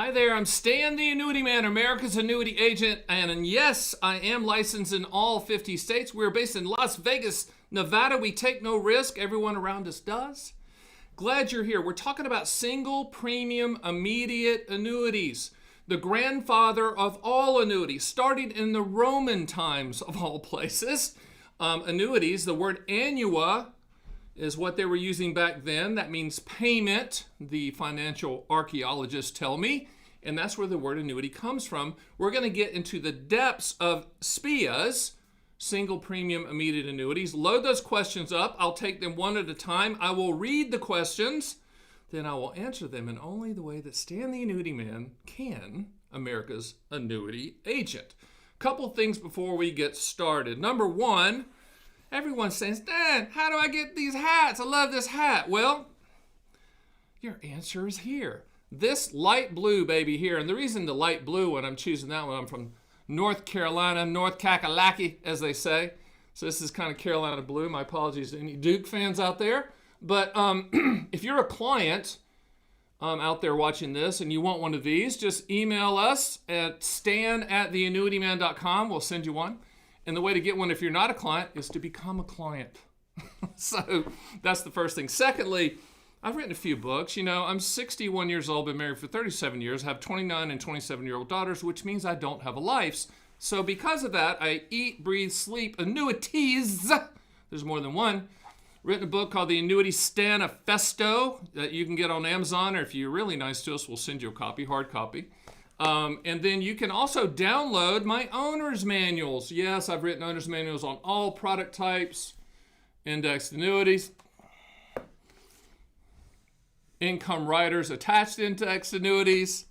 Hi there, I'm Stan the Annuity Man, America's annuity agent, and yes, I am licensed in all 50 states. We're based in Las Vegas, Nevada. We take no risk. Everyone around us does. Glad you're here. We're talking about single premium immediate annuities, the grandfather of all annuities, starting in the Roman times of all places. Annuities, the word annua is what they were using back then. That means payment, the financial archaeologists tell me, and that's where the word annuity comes from. We're going to get into the depths of SPIAs, single premium immediate annuities. Load those questions up. I'll take them one at a time. I will read the questions, then I will answer them in only the way that Stan the Annuity Man can, America's annuity agent. Couple things before we get started. Number one, everyone's saying, Stan, how do I get these hats? I love this hat. Well, your answer is here. This light blue baby here, and the reason the light blue one, I'm choosing that one, I'm from North Carolina, North Kakalaki, as they say. So this is kind of Carolina blue. My apologies to any Duke fans out there. But if you're a client out there watching this and you want one of these, just email us at stan@theannuityman.com. We'll send you one. And the way to get one if you're not a client is to become a client. So that's the first thing. Secondly, I've written a few books. You know, I'm 61 years old, been married for 37 years, have 29 and 27-year-old daughters, which means I don't have a life. So because of that, I eat, breathe, sleep annuities. There's more than one. Written a book called The Annuity Stanifesto that you can get on Amazon, or if you're really nice to us, we'll send you a copy, hard copy. And then you can also download my owner's manuals. Yes, I've written owner's manuals on all product types, indexed annuities, income riders, attached indexed annuities,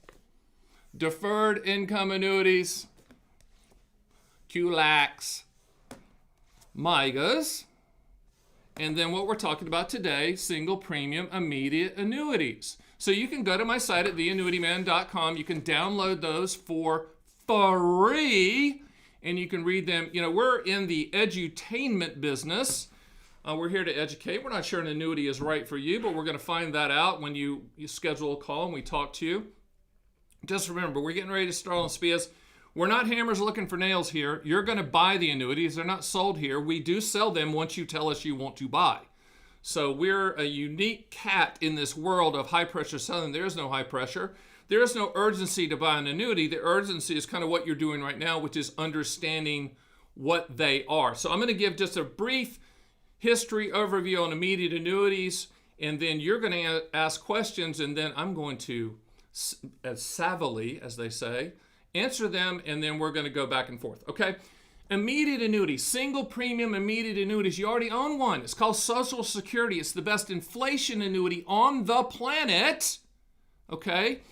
deferred income annuities, QLACs, MIGAs, and then what we're talking about today, single premium immediate annuities. So you can go to my site at theannuityman.com. You can download those for free, and you can read them. You know, we're in the edutainment business. We're here to educate. We're not sure an annuity is right for you, but we're going to find that out when you schedule a call and we talk to you. Just remember, we're getting ready to start on SPIAs. We're not hammers looking for nails here. You're going to buy the annuities. They're not sold here. We do sell them once you tell us you want to buy. So we're a unique cat in this world of high-pressure selling. There is no high pressure. There is no urgency to buy an annuity. The urgency is kind of what you're doing right now, which is understanding what they are. So I'm going to give just a brief history overview on immediate annuities, and then you're going to ask questions, and then I'm going to, as savvily, as they say, answer them, and then we're going to go back and forth, okay? Immediate annuities, single premium immediate annuities. You already own one. It's called Social Security. It's the best inflation annuity on the planet. Okay?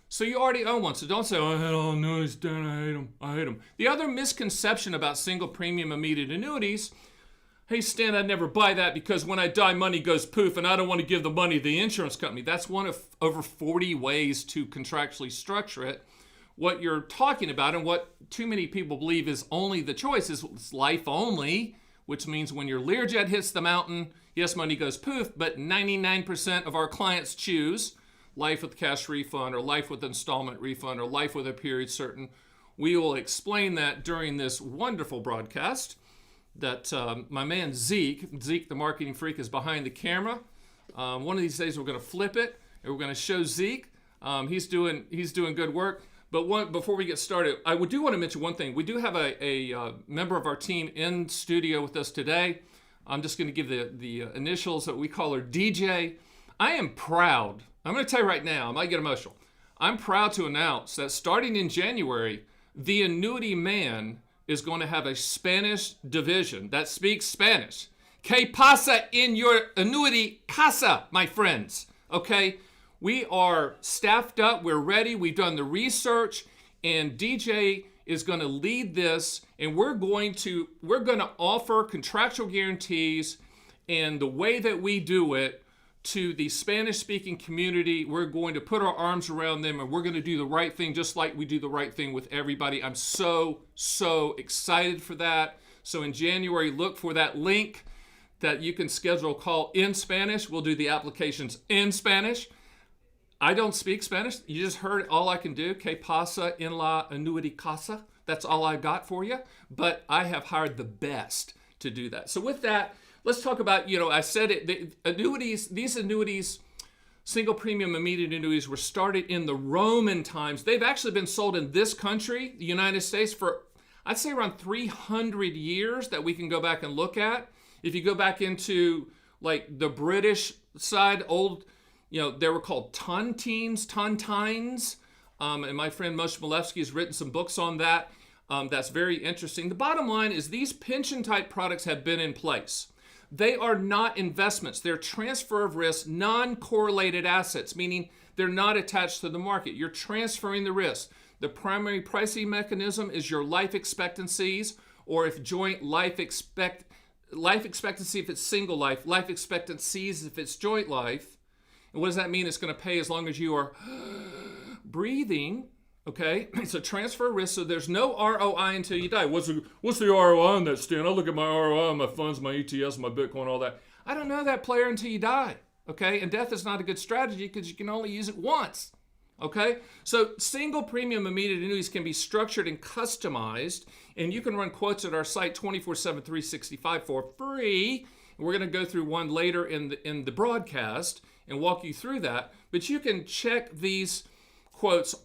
So you already own one. So don't say, oh, I had all annuities, Dan, I hate them. I hate them. The other misconception about single premium immediate annuities, hey, Stan, I'd never buy that because when I die, money goes poof, and I don't want to give the money to the insurance company. That's one of over 40 ways to contractually structure it. What you're talking about and what too many people believe is only the choice is life only, which means when your Learjet hits the mountain, yes, money goes poof, but 99% of our clients choose life with cash refund or life with installment refund or life with a period certain. We will explain that during this wonderful broadcast that my man Zeke the marketing freak, is behind the camera. One of these days we're going to flip it and we're going to show Zeke. He's doing good work. But before we get started, I do want to mention one thing. We do have a member of our team in studio with us today. I'm just going to give the initials that we call her DJ. I am proud. I'm going to tell you right now, I might get emotional. I'm proud to announce that starting in January, the Annuity Man is going to have a Spanish division that speaks Spanish. ¿Qué pasa en your annuity casa, my friends? Okay? We are staffed up, we're ready, we've done the research, and DJ is going to lead this, and we're going to offer contractual guarantees, and the way that we do it to the Spanish-speaking community, we're going to put our arms around them, and we're going to do the right thing just like we do the right thing with everybody. I'm so excited for that. So in January, look for that link that you can schedule a call in Spanish. We'll do the applications in Spanish. I don't speak Spanish. You just heard all I can do. Que pasa en la annuity casa? That's all I got for you. But I have hired the best to do that. So with that, let's talk about, I said it, these annuities, single premium immediate annuities, were started in the Roman times. They've actually been sold in this country, the United States, for, I'd say, around 300 years that we can go back and look at. If you go back into like the British side, old, they were called tontines, and my friend Moshe Milevsky has written some books on that. That's very interesting. The bottom line is these pension type products have been in place. They are not investments. They're transfer of risk, non-correlated assets, meaning they're not attached to the market. You're transferring the risk. The primary pricing mechanism is your life expectancies, or if joint life expectancy if it's single life expectancies if it's joint life. And what does that mean? It's going to pay as long as you are breathing. Okay, it's a transfer risk, so there's no ROI until you die. What's the ROI on that, Stan? I look at my ROI on my funds, my ETS, my Bitcoin, all that. I don't know that, player, until you die. Okay, and death is not a good strategy because you can only use it once. Okay, so single premium immediate annuities can be structured and customized, and you can run quotes at our site 24/7, 365 for free. And we're going to go through one later in the broadcast and walk you through that. But you can check these quotes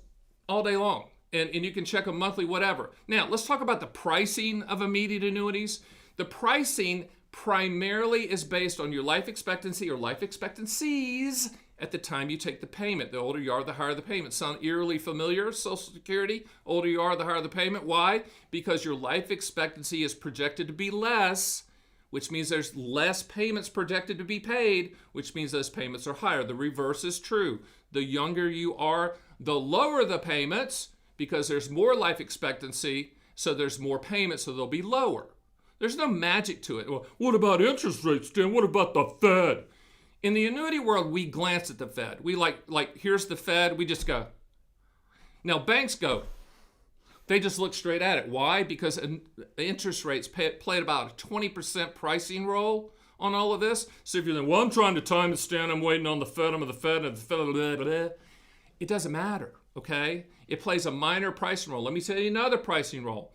all day long, and you can check them monthly, whatever. Now, let's talk about the pricing of immediate annuities. The pricing primarily is based on your life expectancy or life expectancies at the time you take the payment. The older you are, the higher the payment. Sound eerily familiar? Social Security, older you are, the higher the payment. Why? Because your life expectancy is projected to be less, which means there's less payments projected to be paid, which means those payments are higher. The reverse is true. The younger you are, the lower the payments, because there's more life expectancy, so there's more payments, so they'll be lower. There's no magic to it. Well, what about interest rates, Dan? What about the Fed? In the annuity world, we glance at the Fed. We like here's the Fed, we just go. Now, banks go. They just look straight at it. Why? Because interest rates played about a 20% pricing role on all of this. So if you're like, well, I'm trying to time it, Stan, I'm waiting on the Fed, I'm at the Fed, and the Fed, blah, blah, blah. It doesn't matter, okay? It plays a minor pricing role. Let me tell you another pricing role.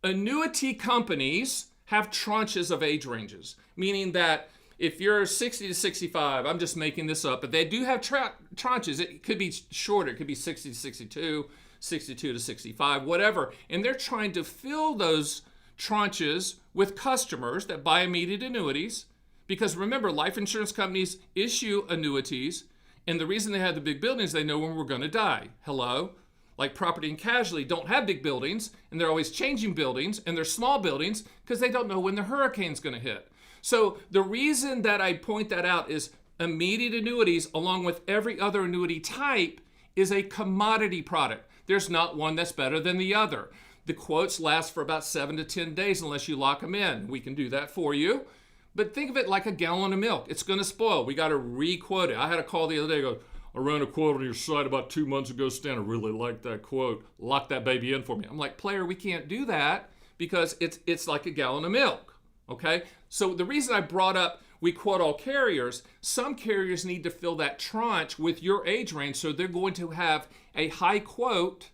Annuity companies have tranches of age ranges, meaning that if you're 60 to 65, I'm just making this up, but they do have tranches. It could be shorter. It could be 60 to 62, 62 to 65, whatever. And they're trying to fill those tranches with customers that buy immediate annuities, because remember, life insurance companies issue annuities, and the reason they have the big buildings, they know when we're going to die. Hello? Like property and casualty don't have big buildings, and they're always changing buildings, and they're small buildings because they don't know when the hurricane's going to hit. So the reason that I point that out is immediate annuities, along with every other annuity type, is a commodity product. There's not one that's better than the other. The quotes last for about 7 to 10 days unless you lock them in. We can do that for you. But think of it like a gallon of milk. It's going to spoil. We got to re-quote it. I had a call the other day. I ran a quote on your site about 2 months ago, Stan. I really liked that quote. Lock that baby in for me. I'm like, player, we can't do that because it's like a gallon of milk. Okay? So the reason I brought up we quote all carriers, some carriers need to fill that tranche with your age range, so they're going to have a high quote,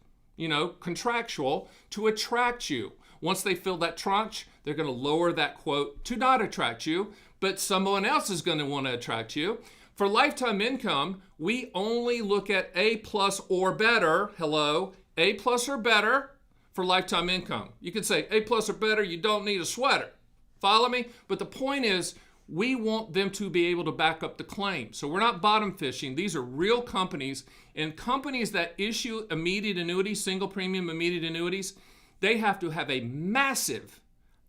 contractual, to attract you. Once they fill that tranche, they're going to lower that quote to not attract you, but someone else is going to want to attract you. For lifetime income, we only look at A+ or better. Hello, A+ or better for lifetime income. You could say A+ or better, you don't need a sweater. Follow me? But the point is, we want them to be able to back up the claim. So we're not bottom fishing. These are real companies, and companies that issue immediate annuities, single premium immediate annuities, they have to have a massive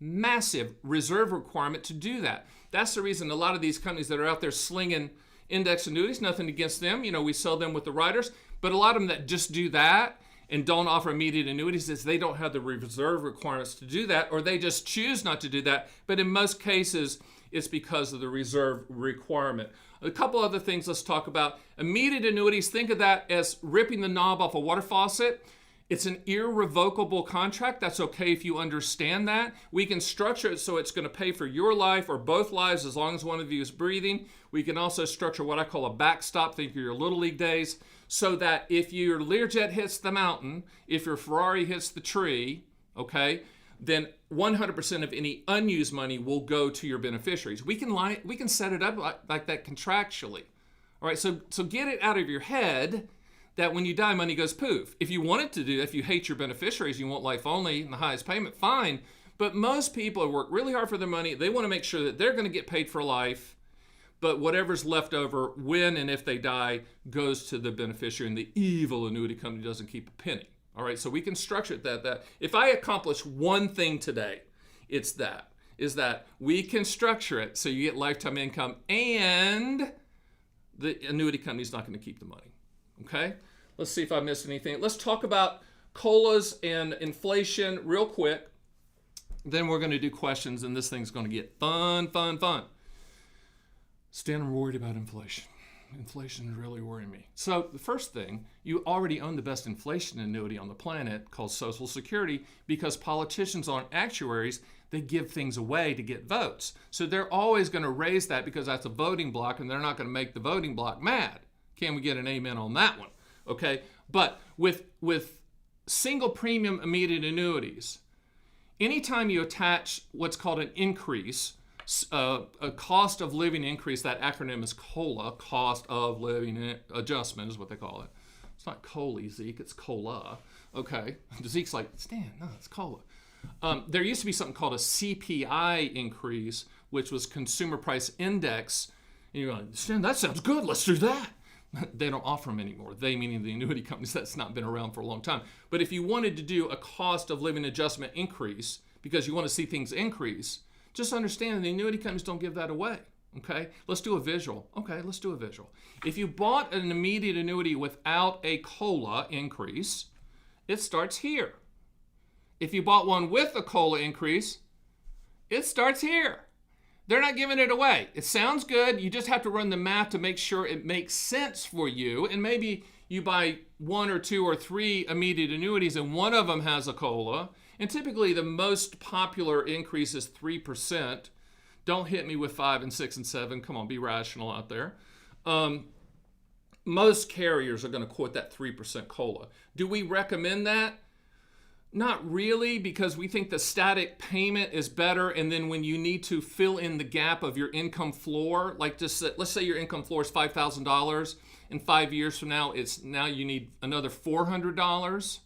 reserve requirement to do that. That's the reason a lot of these companies that are out there slinging index annuities, nothing against them, we sell them with the riders, but a lot of them that just do that and don't offer immediate annuities is they don't have the reserve requirements to do that, or they just choose not to do that. But in most cases, it's because of the reserve requirement. A couple other things let's talk about. Immediate annuities, think of that as ripping the knob off a water faucet. It's an irrevocable contract. That's okay if you understand that. We can structure it so it's going to pay for your life or both lives as long as one of you is breathing. We can also structure what I call a backstop, think of your Little League days, so that if your Learjet hits the mountain, if your Ferrari hits the tree, okay, then 100% of any unused money will go to your beneficiaries. We can set it up like that contractually. All right, so get it out of your head that when you die, money goes poof. If you want it to do, if you hate your beneficiaries, you want life only and the highest payment, fine. But most people work really hard for their money. They want to make sure that they're going to get paid for life, but whatever's left over when and if they die goes to the beneficiary, and the evil annuity company doesn't keep a penny. All right, so we can structure it that if I accomplish one thing today, it's that we can structure it so you get lifetime income and the annuity company's not going to keep the money. Okay, let's see if I missed anything. Let's talk about COLAs and inflation real quick. Then we're going to do questions, and this thing's going to get fun. Stan, I'm worried about inflation. Inflation is really worrying me. So the first thing, you already own the best inflation annuity on the planet called Social Security, because politicians aren't actuaries. They give things away to get votes. So they're always going to raise that because that's a voting block, and they're not going to make the voting block mad. Can we get an amen on that one? Okay, but with single premium immediate annuities, anytime you attach what's called an increase, a cost of living increase, that acronym is COLA, cost of living adjustment is what they call it. It's not COLA, Zeke, it's COLA. Okay, Zeke's like, Stan, no, it's COLA. There used to be something called a CPI increase, which was Consumer Price Index. And you're like, Stan, that sounds good, let's do that. They don't offer them anymore. They, meaning the annuity companies. That's not been around for a long time. But if you wanted to do a cost of living adjustment increase because you want to see things increase, just understand the annuity companies don't give that away. Okay, let's do a visual. If you bought an immediate annuity without a COLA increase, it starts here. If you bought one with a COLA increase, it starts here. They're not giving it away. It sounds good. You just have to run the math to make sure it makes sense for you. And maybe you buy 1 or 2 or 3 immediate annuities and one of them has a COLA. And typically the most popular increase is 3%. Don't hit me with 5 and 6 and 7. Come on, be rational out there. Most carriers are going to quote that 3% COLA. Do we recommend that? Not really, because we think the static payment is better, and then when you need to fill in the gap of your income floor, like just let's say your income floor is $5,000, and 5 years from now, now you need another $400.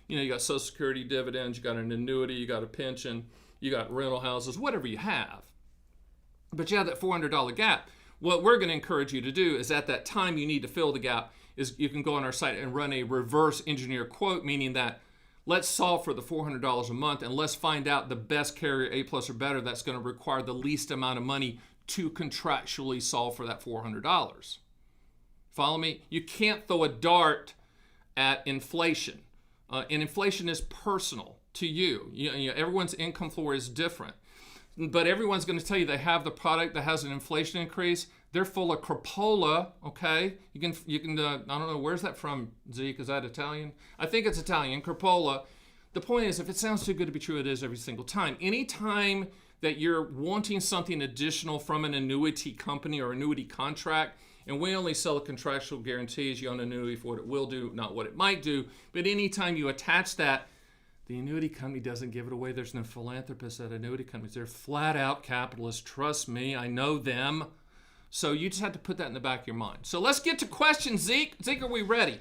You got Social Security dividends, you got an annuity, you got a pension, you got rental houses, whatever you have. But you have that $400 gap. What we're going to encourage you to do is at that time you need to fill the gap is you can go on our site and run a reverse engineer quote, meaning that let's solve for the $400 a month and let's find out the best carrier, A+ or better, that's going to require the least amount of money to contractually solve for that $400. Follow me? You can't throw a dart at inflation. And inflation is personal to you. Everyone's income floor is different. But everyone's going to tell you they have the product that has an inflation increase. They're full of crapola, okay? You can. I don't know, where's that from, Zeke? Is that Italian? I think it's Italian, crapola. The point is, if it sounds too good to be true, it is every single time. Anytime that you're wanting something additional from an annuity company or annuity contract, and we only sell contractual guarantees, you own an annuity for what it will do, not what it might do, but anytime you attach that, the annuity company doesn't give it away. There's no philanthropists at annuity companies. They're flat out capitalists. Trust me, I know them. So you just have to put that in the back of your mind. So let's get to questions, Zeke. Zeke, are we ready?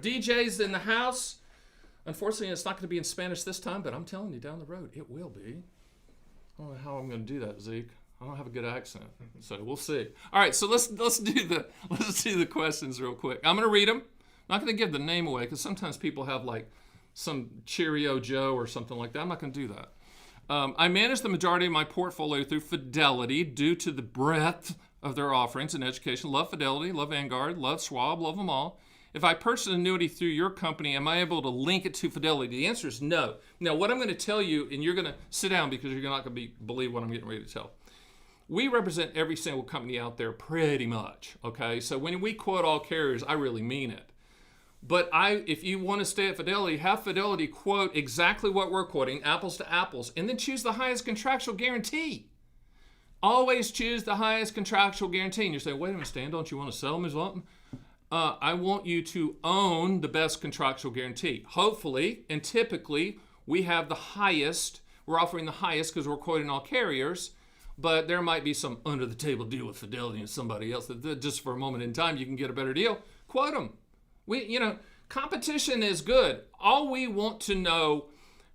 DJ's in the house. Unfortunately, it's not going to be in Spanish this time, but I'm telling you, down the road, it will be. I don't know how I'm going to do that, Zeke. I don't have a good accent, so we'll see. All right, so let's do the questions real quick. I'm going to read them. I'm not going to give the name away because sometimes people have like some Cheerio Joe or something like that. I'm not going to do that. I manage the majority of my portfolio through Fidelity due to the breadth of their offerings in education. Love Fidelity, love Vanguard, love Schwab, love them all. If I purchase an annuity through your company, am I able to link it to Fidelity? The answer is no. Now, what I'm going to tell you, and you're going to sit down because you're not going to believe what I'm getting ready to tell. We represent every single company out there pretty much, okay? So when we quote all carriers, I really mean it. But if you want to stay at Fidelity, have Fidelity quote exactly what we're quoting, apples to apples, and then choose the highest contractual guarantee. Always choose the highest contractual guarantee. And you're saying, wait a minute, Stan, don't you want to sell me something? I want you to own the best contractual guarantee. Hopefully, and typically, we have the highest. We're offering the highest because we're quoting all carriers. But there might be some under-the-table deal with Fidelity and somebody else that just for a moment in time you can get a better deal. Quote them. Competition is good. All we want to know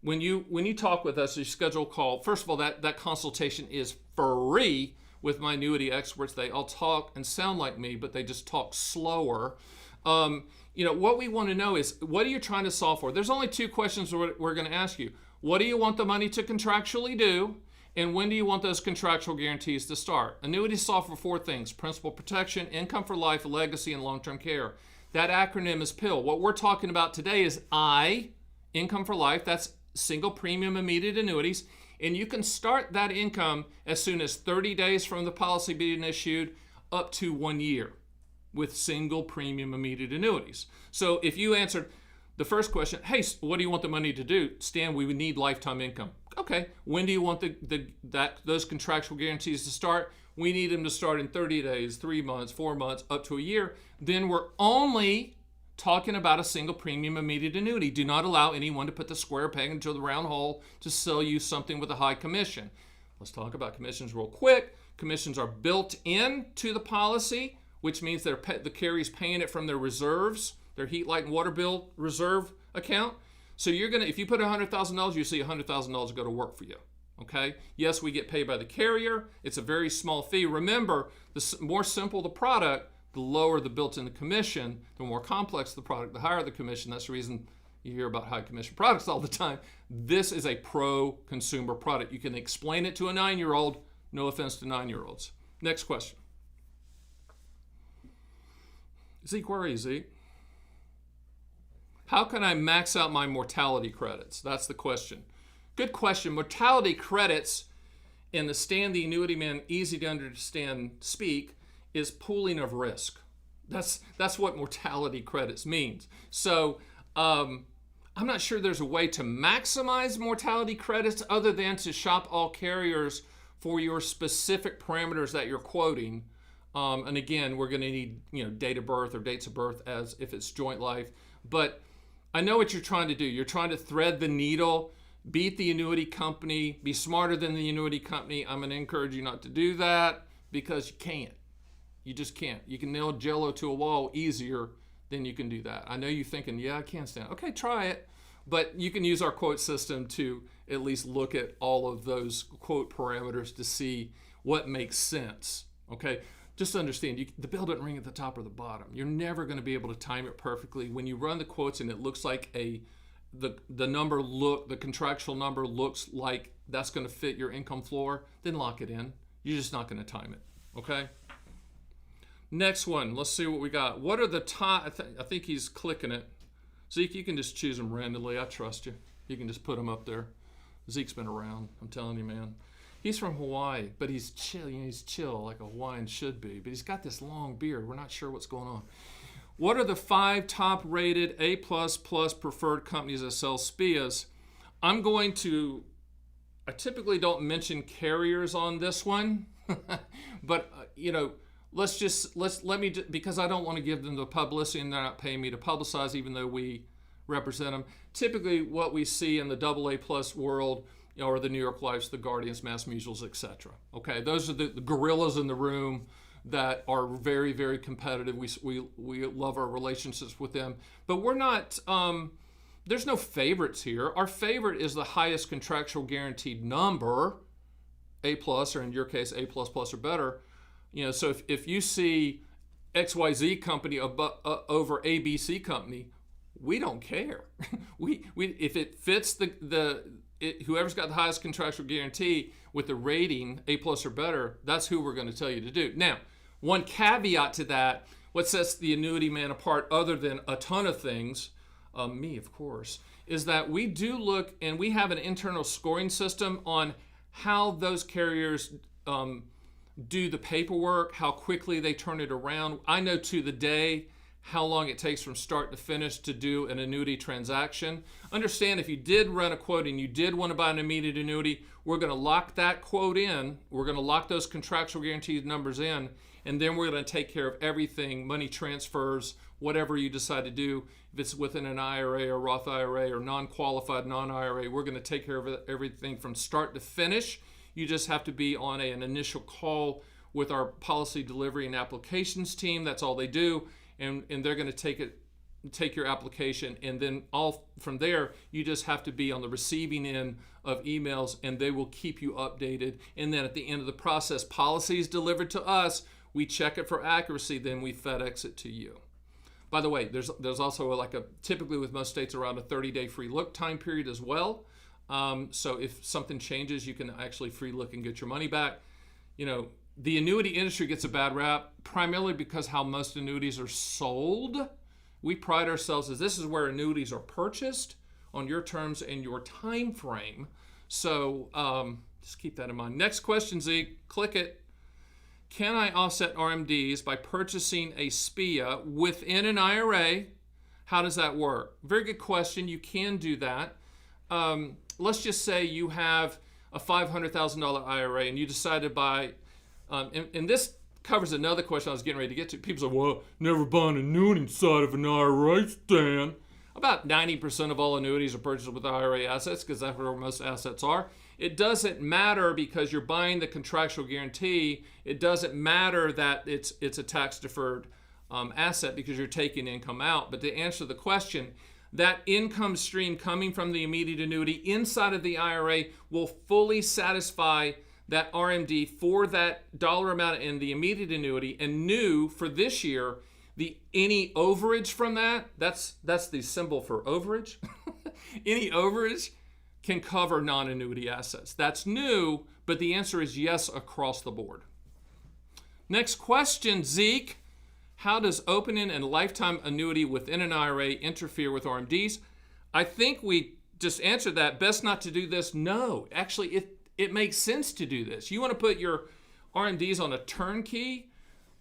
when you talk with us, you schedule a call. First of all, that consultation is free with my annuity experts. They all talk and sound like me, but they just talk slower. What we want to know is, what are you trying to solve for? There's only two questions we're going to ask you. What do you want the money to contractually do? And when do you want those contractual guarantees to start? Annuities solve for four things: principal protection, income for life, legacy, and long-term care. That acronym is PIL. What we're talking about today is income for life. That's Single Premium Immediate Annuities. And you can start that income as soon as 30 days from the policy being issued up to 1 year with Single Premium Immediate Annuities. So if you answered the first question, hey, what do you want the money to do? Stan, we would need lifetime income. Okay, when do you want those contractual guarantees to start? We need them to start in 30 days, 3 months, 4 months, up to a year. Then we're only talking about a single premium immediate annuity. Do not allow anyone to put the square peg into the round hole to sell you something with a high commission. Let's talk about commissions real quick. Commissions are built into the policy, which means the carrier's paying it from their reserves, their heat, light, and water bill reserve account. So if you put $100,000, you see $100,000 go to work for you. Okay? Yes, we get paid by the carrier. It's a very small fee. Remember, the more simple the product, the lower the built-in commission. The more complex the product, the higher the commission. That's the reason you hear about high commission products all the time. This is a pro-consumer product. You can explain it to a 9-year-old. No offense to 9-year-olds. Next question. Zeke, where are you, Zeke? How can I max out my mortality credits? That's the question. Good question. Mortality credits, in the Stan the Annuity Man easy to understand speak, is pooling of risk. That's what mortality credits means. So I'm not sure there's a way to maximize mortality credits other than to shop all carriers for your specific parameters that you're quoting. And again, we're going to need date of birth or dates of birth as if it's joint life. But I know what you're trying to do. You're trying to thread the needle, beat the annuity company, be smarter than the annuity company. I'm going to encourage you not to do that because you can't. You just can't. You can nail Jell-O to a wall easier than you can do that. I know you're thinking, yeah, I can't stand it. Okay, try it. But you can use our quote system to at least look at all of those quote parameters to see what makes sense. Okay? Just understand, the bell doesn't ring at the top or the bottom. You're never going to be able to time it perfectly. When you run the quotes and it looks like the contractual number looks like that's going to fit your income floor, then lock it in. You're just not going to time it. Okay? Next one. Let's see what we got. What are the top? I think he's clicking it. Zeke, you can just choose them randomly. I trust you. You can just put them up there. Zeke's been around. I'm telling you, man. He's from Hawaii, but he's chill. He's chill like a Hawaiian should be. But he's got this long beard. We're not sure what's going on. What are the 5 top-rated A++ preferred companies that sell SPIAs? I typically don't mention carriers on this one, but because I don't want to give them the publicity and they're not paying me to publicize, even though we represent them. Typically, what we see in the AA+ world, or the New York Lifes, the Guardians, Mass Mutuals, etc. Okay, those are the gorillas in the room that are very, very competitive. We love our relationships with them, but we're not. There's no favorites here. Our favorite is the highest contractual guaranteed number, A+, or in your case, A++ or better. So if you see XYZ company over ABC company, we don't care. we if it fits whoever's got the highest contractual guarantee with the rating A+ or better, that's who we're going to tell you to do. Now, one caveat to that, what sets the Annuity Man apart other than a ton of things, me of course, is that we do look and we have an internal scoring system on how those carriers do the paperwork, how quickly they turn it around. I know to the day how long it takes from start to finish to do an annuity transaction. Understand, if you did run a quote and you did want to buy an immediate annuity, we're going to lock that quote in. We're going to lock those contractual guaranteed numbers in, and then we're going to take care of everything, money transfers, whatever you decide to do. If it's within an IRA or Roth IRA or non-qualified non-IRA, we're going to take care of everything from start to finish. You just have to be on an initial call with our policy delivery and applications team. That's all they do. And they're going to take your application, and then all from there, you just have to be on the receiving end of emails, and they will keep you updated. And then at the end of the process, policy is delivered to us. We check it for accuracy, then we FedEx it to you. By the way, there's also typically with most states around a 30-day free look time period as well. So if something changes, you can actually free look and get your money back. The annuity industry gets a bad rap primarily because how most annuities are sold. We pride ourselves as this is where annuities are purchased on your terms and your time frame. So just keep that in mind. Next question, Zeke, click it. Can I offset RMDs by purchasing a SPIA within an IRA? How does that work? Very good question. You can do that. Let's just say you have a $500,000 IRA and you decide to buy, and this covers another question I was getting ready to get to. People say, well, never buy an annuity inside of an IRA, Stan. About 90% of all annuities are purchased with IRA assets because that's where most assets are. It doesn't matter because you're buying the contractual guarantee. It doesn't matter that it's a tax-deferred asset because you're taking income out. But to answer the question, that income stream coming from the immediate annuity inside of the IRA will fully satisfy that RMD for that dollar amount in the immediate annuity. And new for this year, any overage from that's the symbol for overage. Any overage can cover non-annuity assets. That's new, but the answer is yes across the board. Next question, Zeke. How does opening a lifetime annuity within an IRA interfere with RMDs? I think we just answered that. Best not to do this? No. Actually, it makes sense to do this. You want to put your RMDs on a turnkey?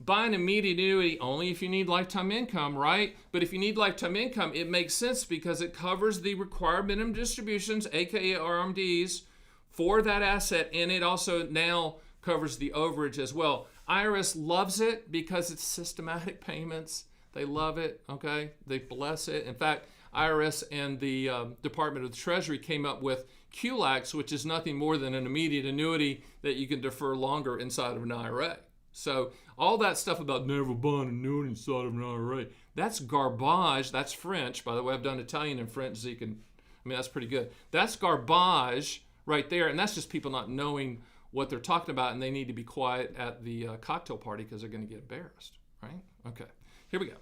Buy an immediate annuity only if you need lifetime income, right? But if you need lifetime income, it makes sense because it covers the required minimum distributions, aka RMDs, for that asset, and it also now covers the overage as well. IRS loves it because it's systematic payments. They love it, okay? They bless it. In fact, IRS and the Department of the Treasury came up with QLACs, which is nothing more than an immediate annuity that you can defer longer inside of an IRA. So all that stuff about never buying an annuity inside of an IRA, that's garbage. That's French. By the way, I've done Italian and French, Zeke, and that's pretty good. That's garbage right there, and that's just people not knowing what they're talking about, and they need to be quiet at the cocktail party because they're going to get embarrassed, right? Okay, here we go.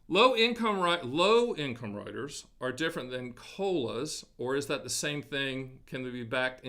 Low income riders are different than COLAs, or is that the same thing? Can they be baked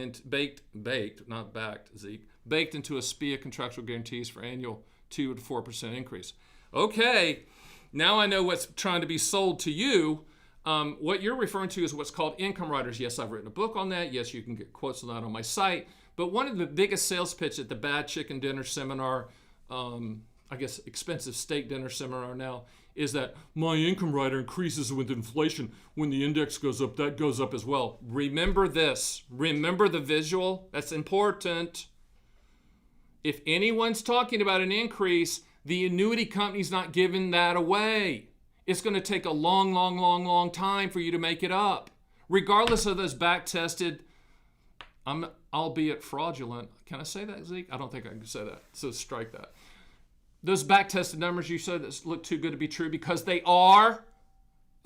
into a SPIA contractual guarantees for annual 2 to 4% increase? Okay, now I know what's trying to be sold to you. What you're referring to is what's called income riders. Yes, I've written a book on that. Yes, you can get quotes on that on my site. But one of the biggest sales pitch at the Bad Chicken Dinner Seminar, I guess expensive steak dinner seminar now, is that my income rider increases with inflation. When the index goes up, that goes up as well. Remember this. Remember the visual. That's important. If anyone's talking about an increase, the annuity company's not giving that away. It's going to take a long time for you to make it up. Regardless of those back-tested, albeit fraudulent. Can I say that, Zeke? I don't think I can say that, so strike that. Those back-tested numbers you said that look too good to be true because they are.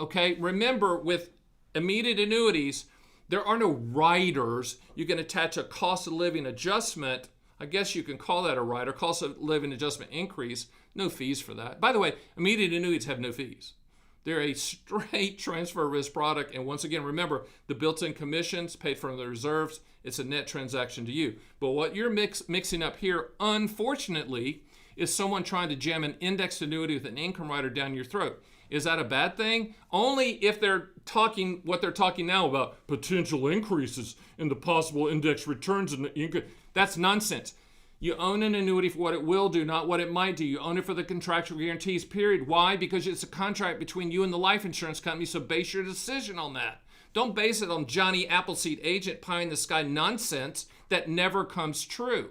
Okay, remember with immediate annuities, there are no riders. You can attach a cost of living adjustment. I guess you can call that a rider, cost of living adjustment increase. No fees for that. By the way, immediate annuities have no fees. They're a straight transfer risk product. And once again, remember, the built-in commissions paid from the reserves, it's a net transaction to you. But what you're mixing up here, unfortunately, is someone trying to jam an indexed annuity with an income rider down your throat. Is that a bad thing? Only if they're talking what they're talking now about potential increases in the possible index returns in the income. That's nonsense. You own an annuity for what it will do, not what it might do. You own it for the contractual guarantees, period. Why? Because it's a contract between you and the life insurance company, so base your decision on that. Don't base it on Johnny Appleseed agent pie in the sky nonsense that never comes true.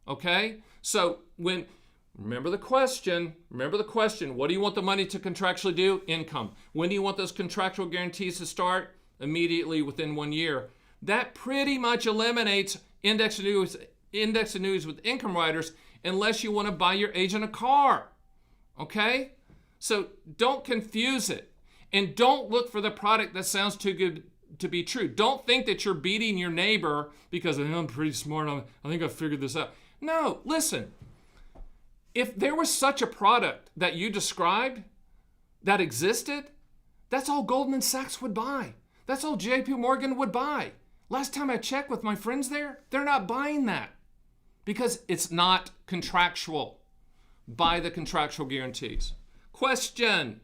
Okay? So remember the question, what do you want the money to contractually do? Income. When do you want those contractual guarantees to start? Immediately within 1 year. That pretty much eliminates index annuities with income riders unless you want to buy your agent a car. Okay? So don't confuse it. And don't look for the product that sounds too good to be true. Don't think that you're beating your neighbor because I'm pretty smart. I think I figured this out. No, listen. If there was such a product that you described that existed, that's all Goldman Sachs would buy. That's all JP Morgan would buy. Last time I checked with my friends there, they're not buying that because it's not contractual. Buy the contractual guarantees. Question.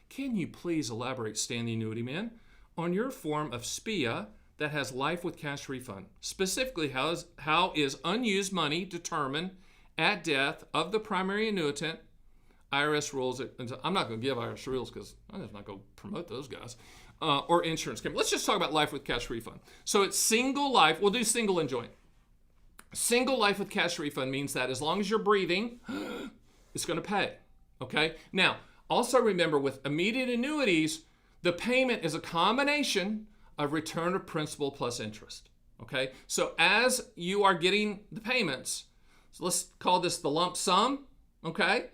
Can you please elaborate, Stan the Annuity Man, on your form of SPIA that has life with cash refund? Specifically, how is unused money determined at death of the primary annuitant? IRS rules. I'm not going to give IRS rules because I'm just not going to promote those guys. Or insurance company. Let's just talk about life with cash refund. So it's single life. We'll do single and joint. Single life with cash refund means that as long as you're breathing, it's going to pay. Okay? Now, also remember with immediate annuities, the payment is a combination of return of principal plus interest. Okay? So as you are getting the payments, so let's call this the lump sum. Okay?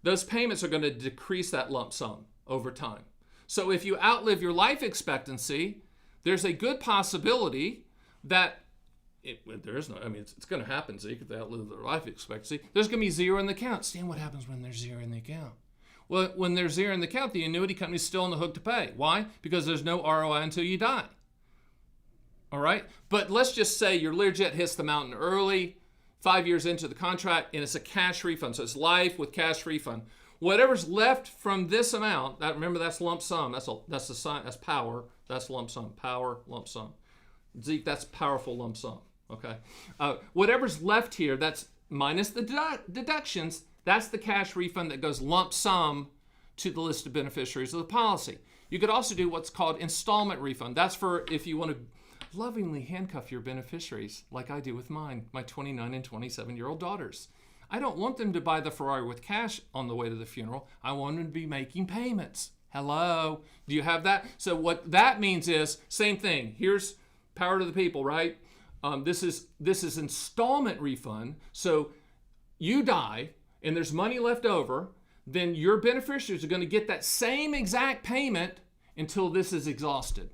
Those payments are going to decrease that lump sum over time. So if you outlive your life expectancy, there's a good possibility that it's going to happen, Zeke, if they outlive their life expectancy. There's going to be zero in the account. Stan, what happens when there's zero in the account? Well, when there's zero in the account, the annuity company's still on the hook to pay. Why? Because there's no ROI until you die. All right? But let's just say your Learjet hits the mountain early, 5 years into the contract, and it's a cash refund. So it's life with cash refund. Whatever's left from this amount, remember that's lump sum. That's the sign. That's power. That's lump sum. Power, lump sum. Zeke, that's powerful lump sum. Okay. Whatever's left here, that's minus the deductions. That's the cash refund that goes lump sum to the list of beneficiaries of the policy. You could also do what's called installment refund. That's for if you want to lovingly handcuff your beneficiaries, like I do with mine, my 29 and 27-year-old daughters. I don't want them to buy the Ferrari with cash on the way to the funeral. I want them to be making payments. Hello? Do you have that? So what that means is, same thing. Here's power to the people, right? This is installment refund. So you die and there's money left over, then your beneficiaries are going to get that same exact payment until this is exhausted.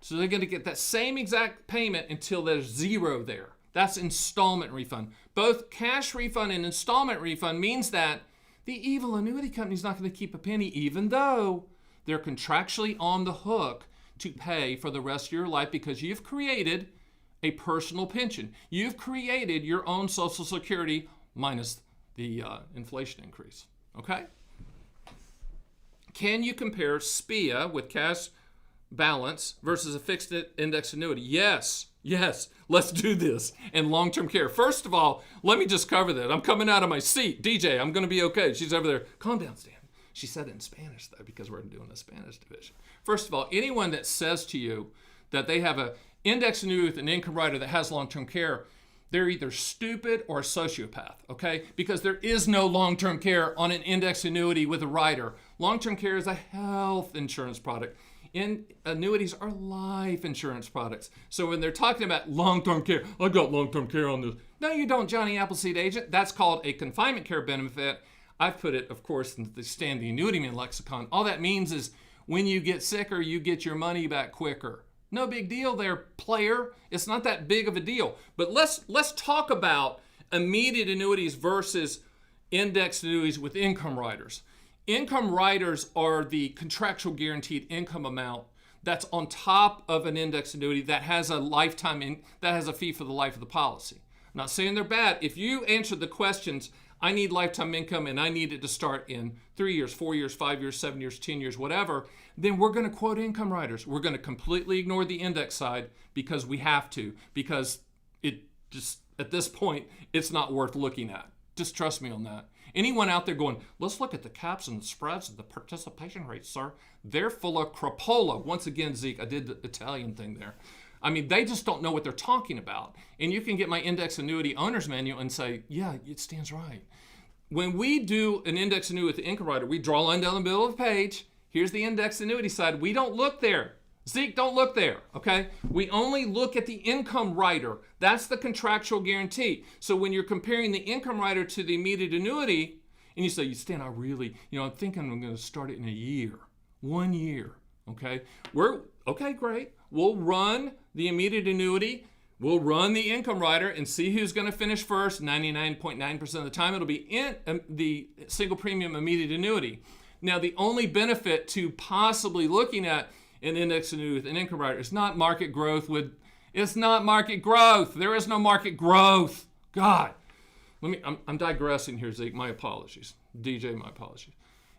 So they're going to get that same exact payment until there's zero there. That's installment refund. Both cash refund and installment refund means that the evil annuity company's not going to keep a penny, even though they're contractually on the hook to pay for the rest of your life because you've created a personal pension. You've created your own Social Security minus the inflation increase. Okay? Can you compare SPIA with cash balance versus a fixed index annuity? Yes. Let's do this. And long-term care. First of all, let me just cover that. I'm coming out of my seat. DJ, I'm going to be okay. She's over there. Calm down, Stan. She said it in Spanish, though, because we're doing a Spanish division. First of all, anyone that says to you that they have an index annuity with an income rider that has long-term care, they're either stupid or a sociopath, okay? Because there is no long-term care on an index annuity with a rider. Long-term care is a health insurance product. Annuities are life insurance products. So when they're talking about long-term care, I got long-term care on this. No, you don't, Johnny Appleseed agent. That's called a confinement care benefit. I've put it, of course, in the Stan the Annuity Man lexicon. All that means is when you get sicker, you get your money back quicker. No big deal there, player. It's not that big of a deal. But let's talk about immediate annuities versus indexed annuities with income riders. Income riders are the contractual guaranteed income amount that's on top of an index annuity that has a lifetime that has a fee for the life of the policy. I'm not saying they're bad. If you answer the questions, I need lifetime income and I need it to start in 3 years, 4 years, 5 years, 7 years, 10 years, whatever, then we're going to quote income riders. We're going to completely ignore the index side because we have to, because it just at this point, it's not worth looking at. Just trust me on that. Anyone out there going, let's look at the caps and the spreads and the participation rates, sir. They're full of crapola. Once again, Zeke, I did the Italian thing there. I mean, they just don't know what they're talking about. And you can get my index annuity owner's manual and say, yeah, it stands right. When we do an index annuity with the income rider, we draw a line down the middle of the page. Here's the index annuity side. We don't look there. Zeke, don't look there, okay? We only look at the income rider. That's the contractual guarantee. So when you're comparing the income rider to the immediate annuity, and you say, Stan, I'm thinking I'm gonna start it in a year, 1 year, okay? Okay, great. We'll run the immediate annuity, we'll run the income rider and see who's gonna finish first. 99.9% of the time, it'll be in the single premium immediate annuity. Now, the only benefit to possibly looking at an index annuity with an income rider is not market growth. It's not market growth. There is no market growth. God, I'm digressing here, Zeke. My apologies. DJ, my apologies.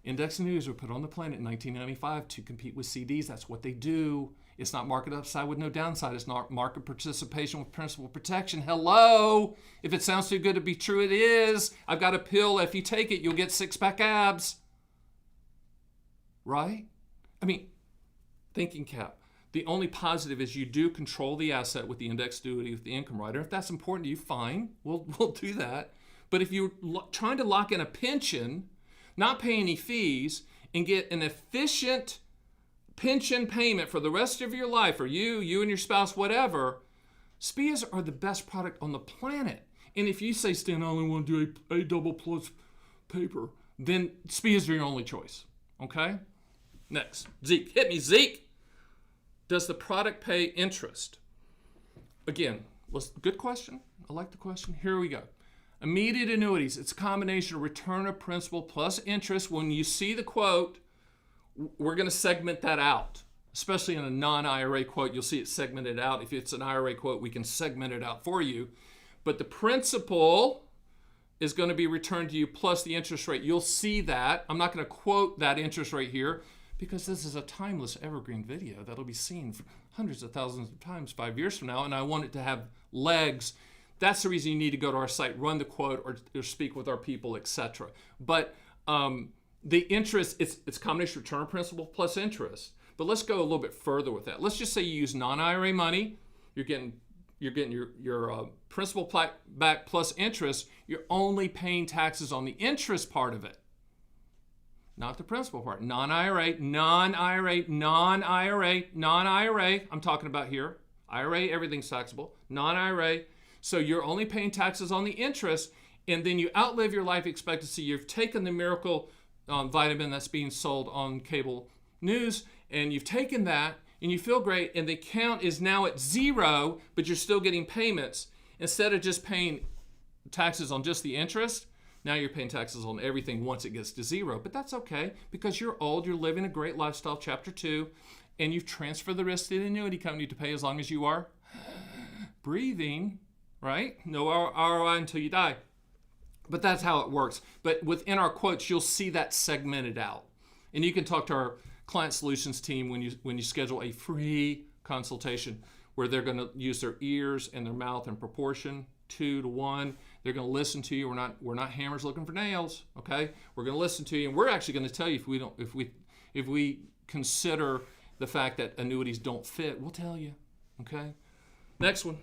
Index annuities were put on the planet in 1995 to compete with CDs. That's what they do. It's not market upside with no downside. It's not market participation with principal protection. Hello. If it sounds too good to be true, it is. I've got a pill. If you take it, you'll get six-pack abs. Right? I mean, thinking cap. The only positive is you do control the asset with the index annuity with the income rider. If that's important to you, fine. We'll do that. But if you're trying to lock in a pension, not pay any fees, and get an efficient pension payment for the rest of your life, or you and your spouse, whatever, SPIAs are the best product on the planet. And if you say, Stan, I only want to do a double plus paper, then SPIAs are your only choice. Okay? Next. Zeke. Hit me, Zeke. Does the product pay interest? Again, good question. I like the question. Here we go. Immediate annuities. It's a combination of return of principal plus interest. When you see the quote, we're going to segment that out. Especially in a non-IRA quote, you'll see it segmented out. If it's an IRA quote, we can segment it out for you. But the principal is going to be returned to you plus the interest rate. You'll see that. I'm not going to quote that interest rate here because this is a timeless evergreen video that'll be seen for hundreds of thousands of times 5 years from now, and I want it to have legs. That's the reason you need to go to our site, run the quote, or speak with our people, etc. But the interest, it's a combination of return of principal plus interest. But let's go a little bit further with that. Let's just say you use non-IRA money. You're getting your principal back plus interest. You're only paying taxes on the interest part of it, not the principal part. Non-IRA, non-IRA, non-IRA, non-IRA. I'm talking about here. IRA, everything's taxable. Non-IRA. So you're only paying taxes on the interest, and then you outlive your life expectancy. You've taken the miracle vitamin that's being sold on cable news, and you've taken that, and you feel great, and the count is now at 0, but you're still getting payments. Instead of just paying taxes on just the interest, now you're paying taxes on everything once it gets to 0. But that's okay, because you're old, you're living a great lifestyle, chapter 2, and you've transferred the risk to the annuity company to pay as long as you are breathing, right? No ROI until you die. But that's how it works. But within our quotes, you'll see that segmented out. And you can talk to our client solutions team when you schedule a free consultation where they're going to use their ears and their mouth in proportion 2 to 1. They're going to listen to you. We're not hammers looking for nails, okay? We're going to listen to you, and we're actually going to tell you if we consider the fact that annuities don't fit. We'll tell you, okay? Next one.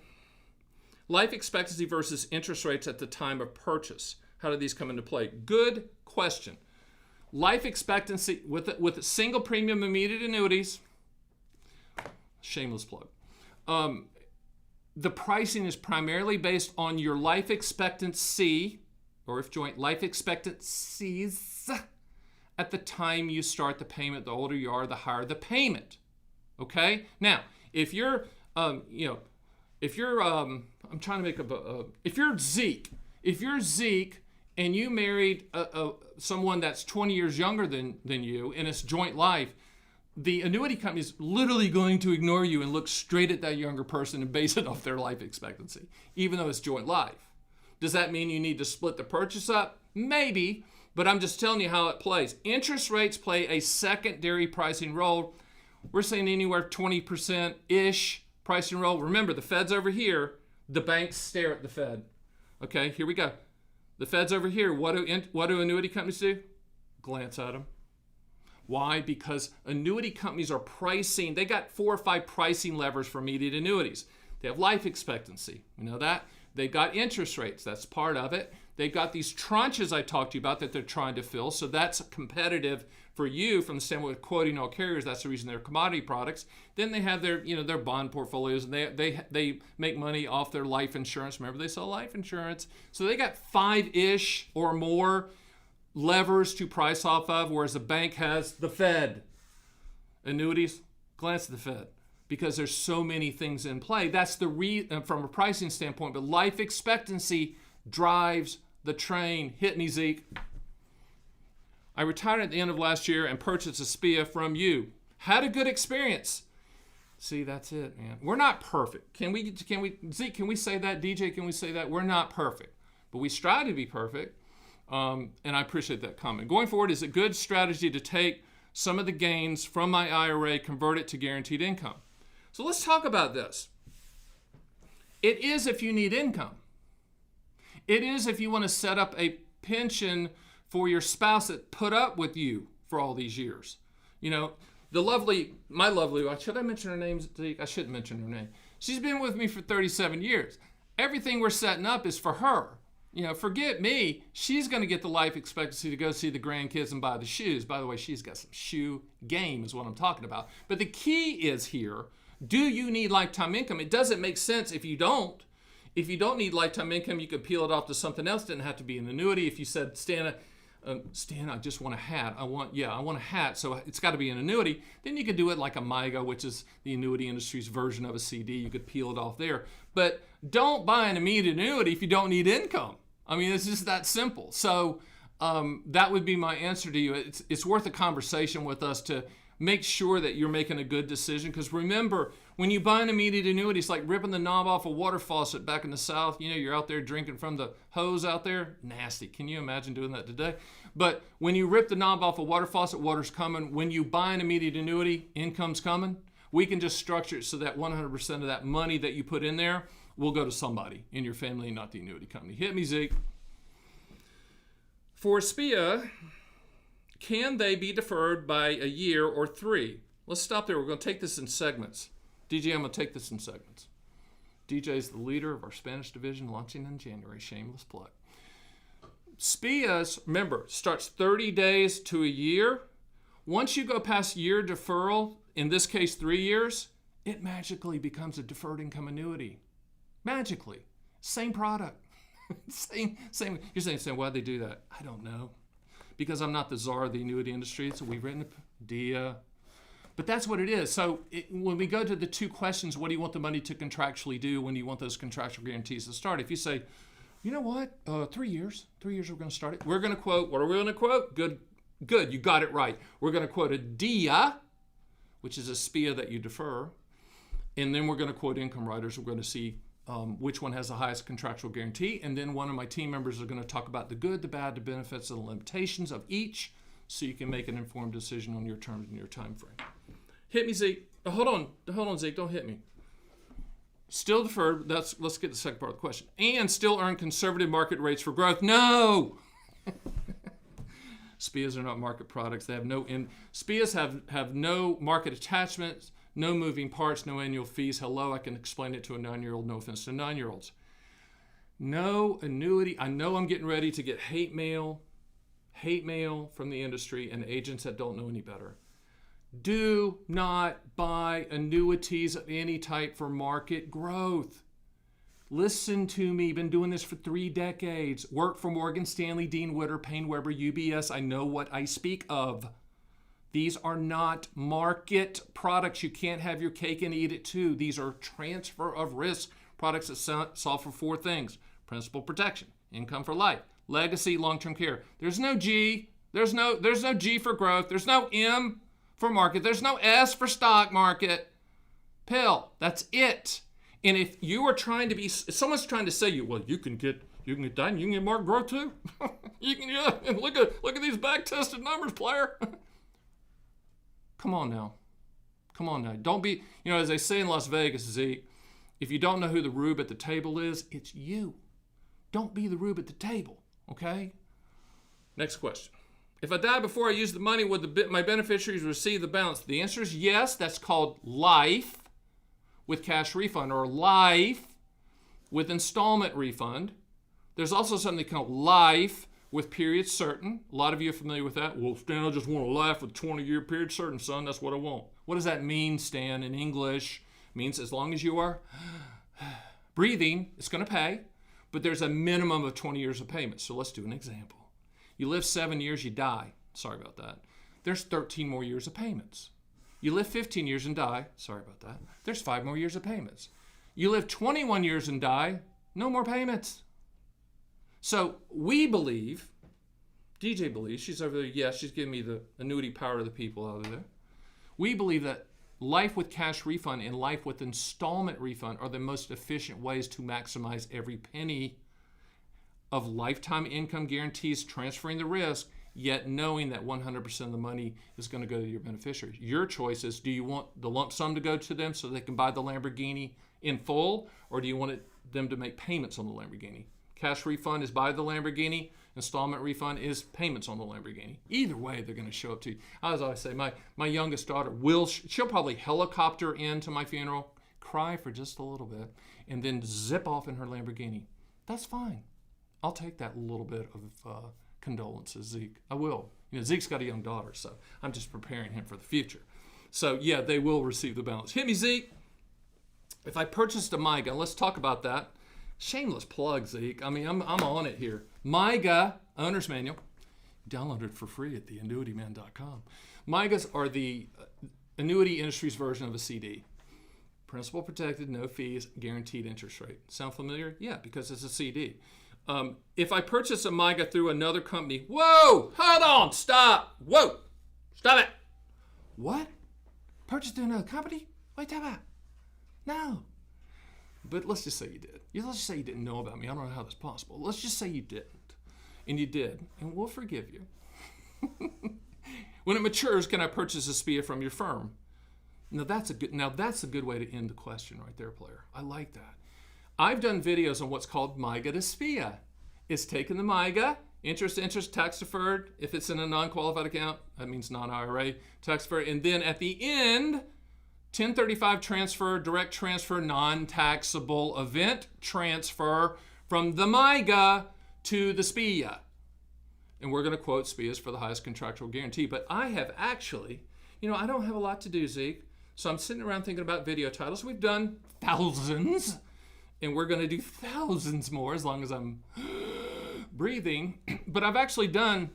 Life expectancy versus interest rates at the time of purchase. How do these come into play? Good question. Life expectancy with single premium immediate annuities, shameless plug. The pricing is primarily based on your life expectancy, or if joint, life expectancies at the time you start the payment. The older you are, the higher the payment. Okay? Now, if you're if you're Zeke and you married someone that's 20 years younger than you and it's joint life, the annuity company is literally going to ignore you and look straight at that younger person and base it off their life expectancy, even though it's joint life. Does that mean you need to split the purchase up? Maybe, but I'm just telling you how it plays. Interest rates play a secondary pricing role. We're saying anywhere 20%-ish pricing role. Remember, the Fed's over here. The banks stare at the Fed. Okay, here we go. The Fed's over here. What do annuity companies do? Glance at them. Why? Because annuity companies are pricing. They got 4 or 5 pricing levers for immediate annuities. They have life expectancy. You know that? They've got interest rates. That's part of it. They've got these tranches I talked to you about that they're trying to fill. So that's competitive for you from the standpoint of quoting all carriers. That's the reason they're commodity products. Then they have their, their bond portfolios, and they make money off their life insurance. Remember, they sell life insurance. So they got 5-ish or more levers to price off of, whereas the bank has the Fed. Annuities, glance at the Fed, because there's so many things in play. That's the from a pricing standpoint, but life expectancy drives the train. Hit me, Zeke. I retired at the end of last year and purchased a SPIA from you. Had a good experience. See, that's it, man. We're not perfect. Can we, Zeke, can we say that? DJ, can we say that? We're not perfect, but we strive to be perfect. And I appreciate that comment. Going forward, is a good strategy to take some of the gains from my IRA, convert it to guaranteed income. So let's talk about this. It is if you need income. It is if you want to set up a pension for your spouse that put up with you for all these years. My lovely wife, should I mention her name, Zeke? I shouldn't mention her name. She's been with me for 37 years. Everything we're setting up is for her. Forget me. She's going to get the life expectancy to go see the grandkids and buy the shoes. By the way, she's got some shoe game is what I'm talking about. But the key is here, do you need lifetime income? It doesn't make sense if you don't. If you don't need lifetime income, you could peel it off to something else. It didn't have to be an annuity. If you said, Stan, I just want a hat. I want a hat, so it's got to be an annuity. Then you could do it like a MIGA, which is the annuity industry's version of a CD. You could peel it off there. But don't buy an immediate annuity if you don't need income. I mean, it's just that simple. So that would be my answer to you. It's worth a conversation with us to make sure that you're making a good decision. Because remember, when you buy an immediate annuity, it's like ripping the knob off a water faucet back in the South. You're out there drinking from the hose out there. Nasty. Can you imagine doing that today? But when you rip the knob off a water faucet, water's coming. When you buy an immediate annuity, income's coming. We can just structure it so that 100% of that money that you put in there will go to somebody in your family, not the annuity company. Hit me, Zeke. For SPIA, can they be deferred by a year or 3? Let's stop there. We're going to take this in segments. DJ, I'm going to take this in segments. DJ is the leader of our Spanish division launching in January. Shameless plug. SPIAs, remember, starts 30 days to a year. Once you go past year deferral, in this case 3 years, it magically becomes a deferred income annuity. Magically. Same product. same. You're saying, why'd they do that? I don't know. Because I'm not the czar of the annuity industry, so we've written a DIA. But that's what it is. So when we go to the 2 questions, what do you want the money to contractually do? When do you want those contractual guarantees to start? If you say, you know what, 3 years. 3 years we're going to start it. We're going to quote, what are we going to quote? Good, you got it right. We're going to quote a DIA, which is a SPIA that you defer. And then we're going to quote income riders. We're going to see which one has the highest contractual guarantee. And then one of my team members are going to talk about the good, the bad, the benefits, and the limitations of each so you can make an informed decision on your terms and your time frame. Hit me, Zeke. Hold on, Zeke. Don't hit me. Still deferred. Let's get the second part of the question. And still earn conservative market rates for growth. No! SPIAs are not market products. They have SPIAs have no market attachments, no moving parts, no annual fees. Hello, I can explain it to a 9-year-old. No offense to 9-year-olds. No annuity. I know I'm getting ready to get hate mail from the industry and agents that don't know any better. Do not buy annuities of any type for market growth. Listen to me. Been doing this for 3 decades. Worked for Morgan Stanley, Dean Witter, Payne Weber, UBS. I know what I speak of. These are not market products. You can't have your cake and eat it too. These are transfer of risk products that solve for 4 things. Principal protection, income for life, legacy, long-term care. There's no G. There's no G for growth. There's no M for market. There's no S for stock market. Pill. That's it. And if you are trying to be, if someone's trying to say you, well, you can get that and you can get market growth too. You can, yeah, and look at these back-tested numbers, player. Come on now. Don't be, as they say in Las Vegas, Zeke, If you don't know who the rube at the table is, it's you. Don't be the rube at the table, okay? Next question. If I die before I use the money, would my beneficiaries receive the balance? The answer is yes. That's called life with cash refund, or life with installment refund. There's also something called life with period certain. A lot of you are familiar with that. Well, Stan, I just want a life with 20-year period certain, son. That's what I want. What does that mean, Stan, in English? It means as long as you are breathing, it's going to pay, but there's a minimum of 20 years of payments. So let's do an example. You live 7 years, you die. Sorry about that. There's 13 more years of payments. You live 15 years and die. Sorry about that. There's 5 more years of payments. You live 21 years and die. No more payments. So we believe, DJ believes, she's over there, yes, she's giving me the annuity power of the people out there. We believe that life with cash refund and life with installment refund are the most efficient ways to maximize every penny of lifetime income guarantees, transferring the risk, yet knowing that 100% of the money is going to go to your beneficiaries. Your choice is, do you want the lump sum to go to them so they can buy the Lamborghini in full, or do you want them to make payments on the Lamborghini? Cash refund is buy the Lamborghini. Installment refund is payments on the Lamborghini. Either way, they're going to show up to you. As I always say, my youngest daughter, she'll probably helicopter into my funeral, cry for just a little bit, and then zip off in her Lamborghini. That's fine. I'll take that little bit of condolences, Zeke. I will. Zeke's got a young daughter, so I'm just preparing him for the future. So, yeah, they will receive the balance. Hit me, Zeke. If I purchased a MIGA, let's talk about that. Shameless plug, Zeke. I mean, I'm on it here. MIGA, owner's manual. Download it for free at theannuityman.com. MIGAs are the annuity industry's version of a CD. Principal protected, no fees, guaranteed interest rate. Sound familiar? Yeah, because it's a CD. If I purchase a MIGA through another company, whoa, hold on, stop, whoa, stop it. What? Purchase through another company? What are you talking about? No. But let's just say you did. Let's just say you didn't know about me. I don't know how that's possible. Let's just say you didn't. And you did. And we'll forgive you. When it matures, can I purchase a SPIA from your firm? Now that's a good way to end the question right there, player. I like that. I've done videos on what's called MIGA to SPIA. It's taking the MIGA, interest, tax deferred. If it's in a non-qualified account, that means non-IRA, tax deferred. And then at the end, 1035 transfer, direct transfer, non-taxable event transfer from the MIGA to the SPIA. And we're going to quote SPIAs for the highest contractual guarantee. But I have actually, I don't have a lot to do, Zeke. So I'm sitting around thinking about video titles. We've done thousands, and we're going to do thousands more as long as I'm breathing. But I've actually done,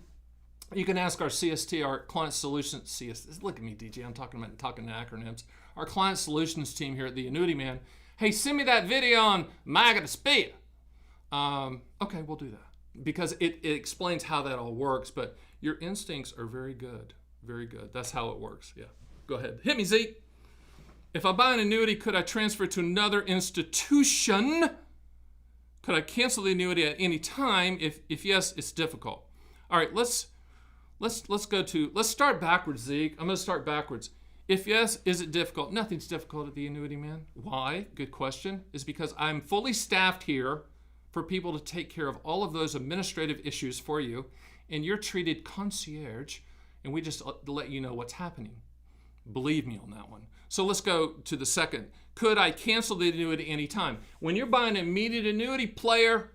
you can ask our CST, our Client Solutions, CST, look at me, DJ, I'm talking acronyms. Our Client Solutions team here at the Annuity Man, hey, send me that video on MIGA to SPIA. Okay, we'll do that because it explains how that all works, but your instincts are very good, very good. That's how it works, yeah. Go ahead, hit me, Zeke. If I buy an annuity, could I transfer it to another institution? Could I cancel the annuity at any time? If yes, it's difficult. All right, let's start backwards, Zeke. I'm going to start backwards. If yes, is it difficult? Nothing's difficult at the Annuity Man. Why? Good question. Is because I'm fully staffed here for people to take care of all of those administrative issues for you, and you're treated concierge, and we just let you know what's happening. Believe me on that one. So let's go to the second. Could I cancel the annuity anytime? When you're buying an immediate annuity, player,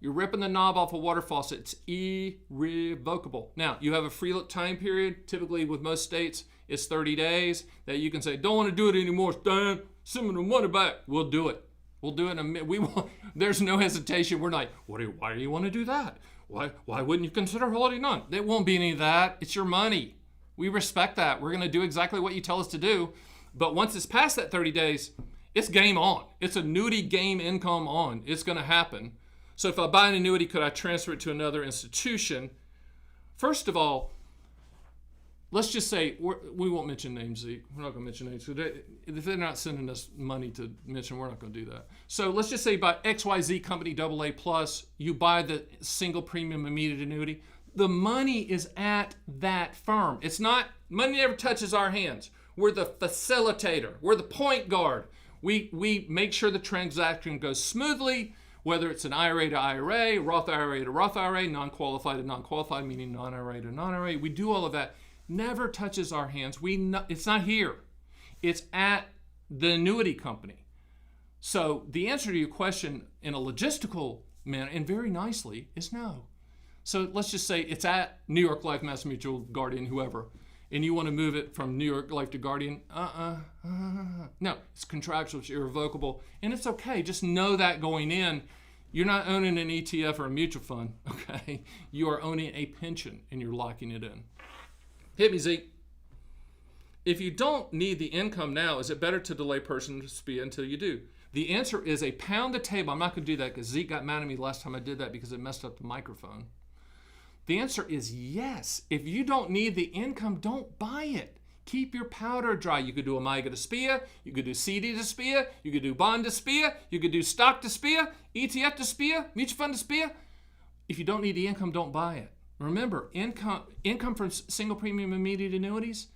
you're ripping the knob off a water faucet. It's irrevocable. Now, you have a free look time period. Typically, with most states, it's 30 days that you can say, don't want to do it anymore, Stan. Send me the money back. We'll do it. We'll do it in a minute. There's no hesitation. We're like, why do you want to do that? Why wouldn't you consider holding on? There won't be any of that. It's your money. We respect that. We're going to do exactly what you tell us to do. But once it's past that 30 days, it's game on. It's annuity game income on. It's going to happen. So if I buy an annuity, could I transfer it to another institution? First of all, let's just say, we won't mention names, Zeke. We're not going to mention names. If they're not sending us money to mention, we're not going to do that. So let's just say by XYZ Company AA+, you buy the single premium immediate annuity. The money is at that firm. It's not, money never touches our hands. We're the facilitator. We're the point guard. We make sure the transaction goes smoothly, whether it's an IRA to IRA, Roth IRA to Roth IRA, non-qualified to non-qualified, meaning non-IRA to non-IRA. We do all of that. Never touches our hands. It's not here. It's at the annuity company. So the answer to your question in a logistical manner, and very nicely, is no. So let's just say it's at New York Life, Mass Mutual, Guardian, whoever, and you want to move it from New York Life to Guardian. No, it's contractual, it's irrevocable, and it's okay. Just know that going in, you're not owning an ETF or a mutual fund, okay? You are owning a pension, and you're locking it in. Hit me, Zeke. If you don't need the income now, is it better to delay personal SPIA until you do? The answer is a pound the table. I'm not going to do that because Zeke got mad at me last time I did that because it messed up the microphone. The answer is yes. If you don't need the income, don't buy it. Keep your powder dry. You could do a MIGA to SPIA. You could do CD to SPIA. You could do bond to SPIA. You could do stock to SPIA, ETF to SPIA, mutual fund to SPIA. If you don't need the income, don't buy it. Remember, income from single premium immediate annuities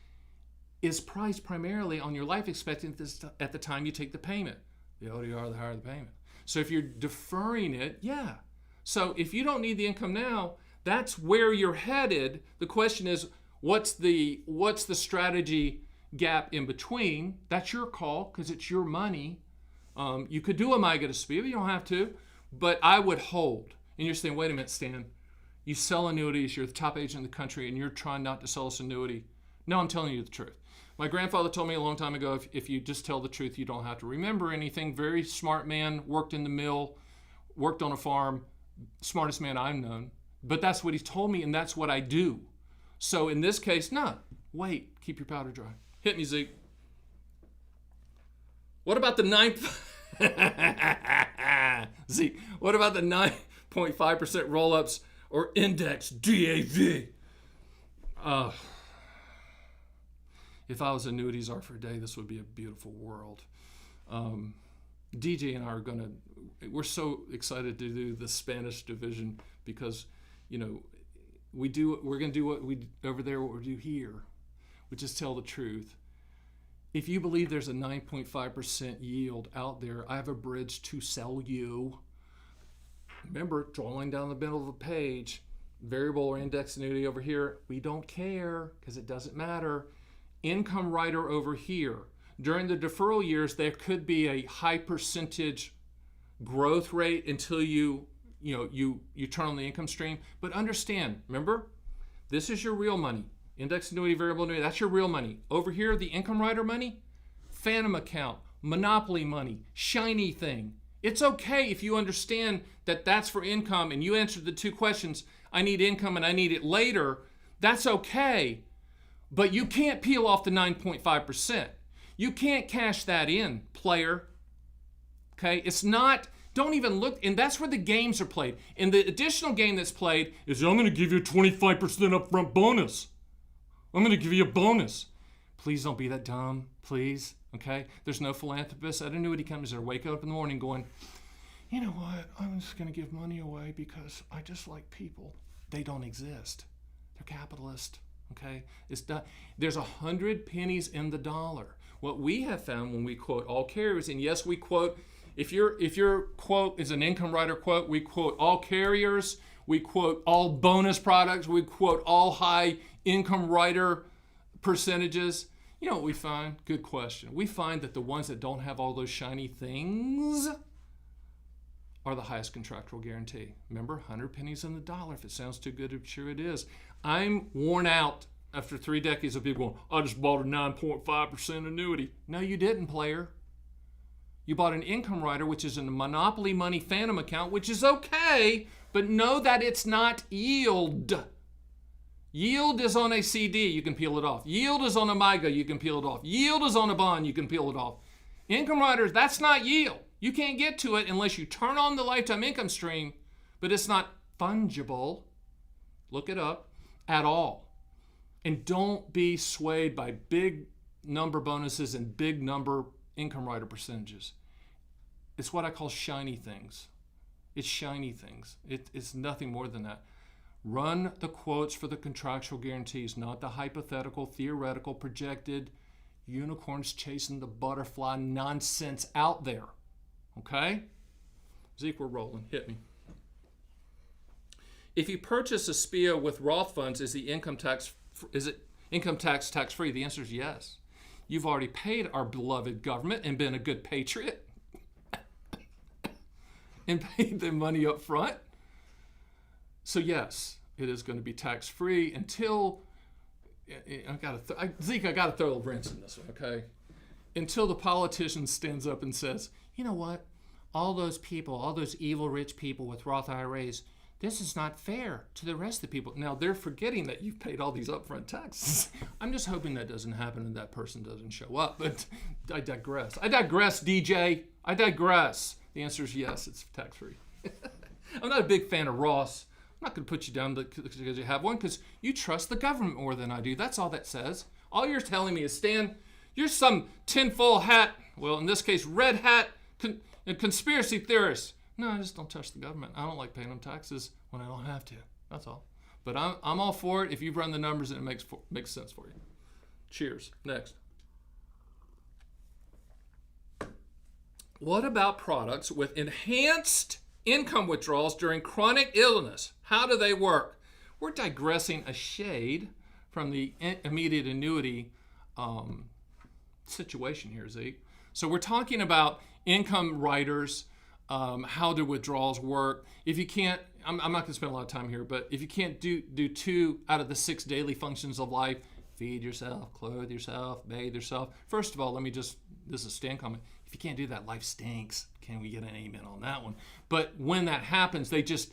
is priced primarily on your life expectancy at the time you take the payment. The older you are, the higher the payment. So if you're deferring it, yeah. So if you don't need the income now, that's where you're headed. The question is, what's the strategy gap in between? That's your call because it's your money. You could do a MIGA to SPIA, but you don't have to. But I would hold. And you're saying, wait a minute, Stan. You sell annuities. You're the top agent in the country, and you're trying not to sell us annuity. No, I'm telling you the truth. My grandfather told me a long time ago, if you just tell the truth, you don't have to remember anything. Very smart man, worked in the mill, worked on a farm, smartest man I've known. But that's what he told me, and that's what I do. So in this case, no, wait, keep your powder dry. Hit me, Zeke. What about the Zeke, what about the 9.5% roll-ups or index DAV? If I was annuities are for a day, this would be a beautiful world. DJ and I we're so excited to do the Spanish division because, we're going to do what we do here, which is tell the truth. If you believe there's a 9.5% yield out there, I have a bridge to sell you. Remember, drawing down the middle of the page, variable or index annuity over here, we don't care because it doesn't matter. Income rider over here. During the deferral years, there could be a high percentage growth rate until you turn on the income stream. But understand, remember, this is your real money. Index annuity, variable annuity, that's your real money. Over here, the income rider money, phantom account, monopoly money, shiny thing. It's okay if you understand that that's for income and you answered the two questions, I need income and I need it later, that's okay. But you can't peel off the 9.5%. You can't cash that in, player. Okay? It's not, don't even look, and that's where the games are played. And the additional game that's played is, I'm going to give you a 25% upfront bonus. I'm going to give you a bonus. Please don't be that dumb, please. Okay? There's no philanthropists at annuity companies that are waking up in the morning going, you know what, I'm just going to give money away because I just like people. They don't exist. They're capitalist. Okay, it's not, there's 100 pennies in the dollar. What we have found when we quote all carriers, and yes, we quote, if your quote is an income rider quote, we quote all carriers, we quote all bonus products, we quote all high income rider percentages. You know what we find? Good question. We find that the ones that don't have all those shiny things are the highest contractual guarantee. Remember, 100 pennies in the dollar. If it sounds too good, I'm sure it is. I'm worn out after 3 decades of people going, I just bought a 9.5% annuity. No, you didn't, player. You bought an income rider, which is a monopoly money phantom account, which is okay, but know that it's not yield. Yield is on a CD, you can peel it off. Yield is on a MIGA, you can peel it off. Yield is on a bond, you can peel it off. Income riders, that's not yield. You can't get to it unless you turn on the lifetime income stream, but it's not fungible. Look it up at all. And don't be swayed by big number bonuses and big number income rider percentages. It's what I call shiny things. It's shiny things. It's nothing more than that. Run the quotes for the contractual guarantees, not the hypothetical, theoretical, projected. unicorns chasing the butterfly nonsense out there. Okay? Zeke, we're rolling. Hit me. If you purchase a SPIA with Roth funds, is it income tax tax-free? The answer is yes. You've already paid our beloved government and been a good patriot and paid the money up front. So yes, it is going to be tax-free until Zeke, I got to throw a wrench in this one, okay? Until the politician stands up and says, you know what? All those people, all those evil rich people with Roth IRAs, this is not fair to the rest of the people. Now, they're forgetting that you've paid all these upfront taxes. I'm just hoping that doesn't happen and that person doesn't show up. But I digress. I digress, DJ. I digress. The answer is yes, it's tax-free. I'm not a big fan of Roths. I'm not going to put you down because you have one, because you trust the government more than I do. That's all that says. All you're telling me is, Stan, you're some tinfoil hat, well, in this case, red hat, conspiracy theorist. No, I just don't touch the government. I don't like paying them taxes when I don't have to. That's all. But I'm all for it if you've run the numbers and it makes sense for you. Cheers. Next. What about products with enhanced income withdrawals during chronic illness? How do they work? We're digressing a shade from the immediate annuity situation here, Zeke. So we're talking about income riders, how do withdrawals work. If you can't, I'm not going to spend a lot of time here, but if you can't do 2 out of the 6 daily functions of life, feed yourself, clothe yourself, bathe yourself. First of all, this is a Stan comment. If you can't do that, life stinks. Can we get an amen on that one? But when that happens, they just,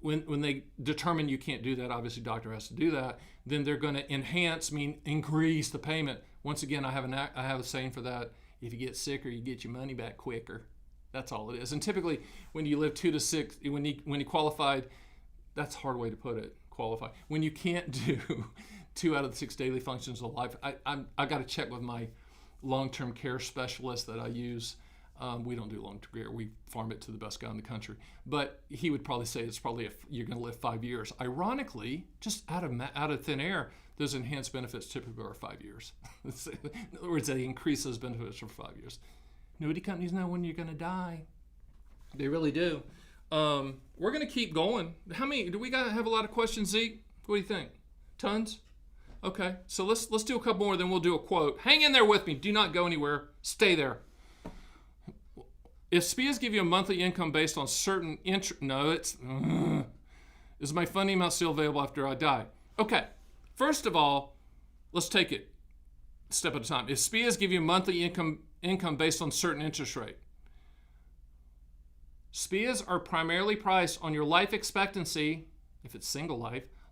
when they determine you can't do that, obviously doctor has to do that, then they're going to increase the payment. Once again, I have a saying for that. If you get sicker, you get your money back quicker. That's all it is. And typically, when you live 2 to 6, when you qualified, that's a hard way to put it, qualify. When you can't do 2 out of the 6 daily functions of life, I got to check with my long-term care specialist that I use. We don't do long-term care. We farm it to the best guy in the country. But he would probably say it's probably you're going to live 5 years. Ironically, just out of thin air, those enhanced benefits typically are 5 years. In other words, they increase those benefits for 5 years. Annuity companies know when you're going to die. They really do. We're going to keep going. How many? Do we have a lot of questions, Zeke? What do you think? Tons? Okay, so let's do a couple more, then we'll do a quote. Hang in there with me. Do not go anywhere. Stay there. If SPIAs give you a monthly income based on certain is my funding amount still available after I die? Okay, first of all, let's take it a step at a time. If SPIAs give you a monthly income based on certain interest rate, SPIAs are primarily priced on your life expectancy, if it's single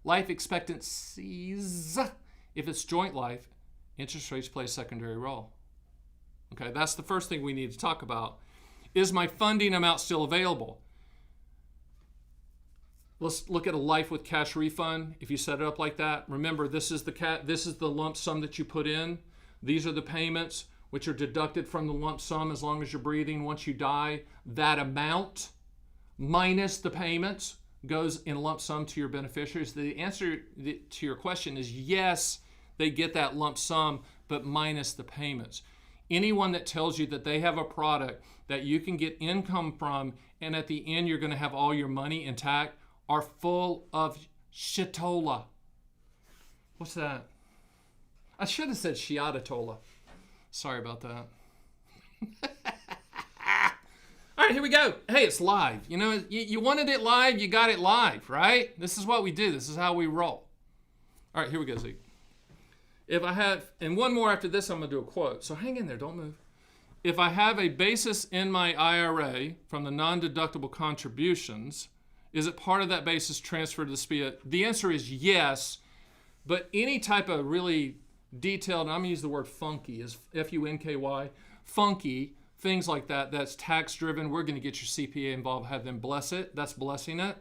life expectancies, if it's joint life, interest rates play a secondary role. Okay, that's the first thing we need to talk about. Is my funding amount still available? Let's look at a life with cash refund. If you set it up like that, remember this is the lump sum that you put in. These are the payments which are deducted from the lump sum as long as you're breathing. Once you die, that amount minus the payments goes in lump sum to your beneficiaries. The answer to your question is yes, they get that lump sum, but minus the payments. Anyone that tells you that they have a product that you can get income from and at the end you're going to have all your money intact are full of shitola. What's that? I should have said shiatola. Sorry about that. All right, here we go. Hey, it's live. You know, you wanted it live, you got it live, right? This is what we do. This is how we roll. All right, here we go, Zeke. If I have, and one more after this, I'm going to do a quote. So hang in there, don't move. If I have a basis in my IRA from the non-deductible contributions, is it part of that basis transferred to the SPIA? The answer is yes, but any type of really detailed, and I'm going to use the word funky, is F-U-N-K-Y, funky, things like that, that's tax-driven. We're going to get your CPA involved, have them bless it. That's blessing it.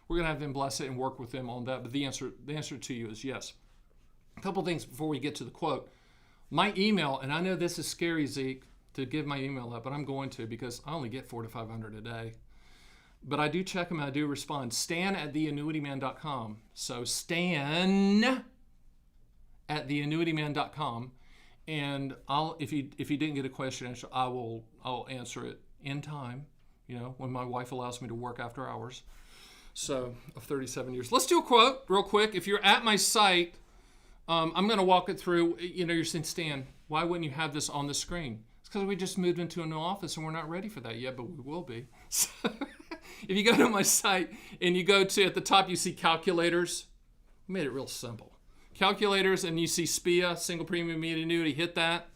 We're going to have them bless it and work with them on that. But the answer to you is yes. A couple things before we get to the quote. My email, and I know this is scary, Zeke, to give my email up, but I'm going to because I only get 400 to 500 a day. But I do check them and I do respond. Stan@theannuityman.com. So Stan@theannuityman.com. And if you didn't get a question answer, I'll answer it in time, when my wife allows me to work after hours. So, of 37 years. Let's do a quote real quick. If you're at my site, I'm going to walk it through. You're saying, Stan, why wouldn't you have this on the screen? It's because we just moved into a new office and we're not ready for that yet, but we will be. So, if you go to my site and you go to, at the top, you see calculators. I made it real simple. Calculators, and you see SPIA, Single Premium Immediate Annuity, hit that.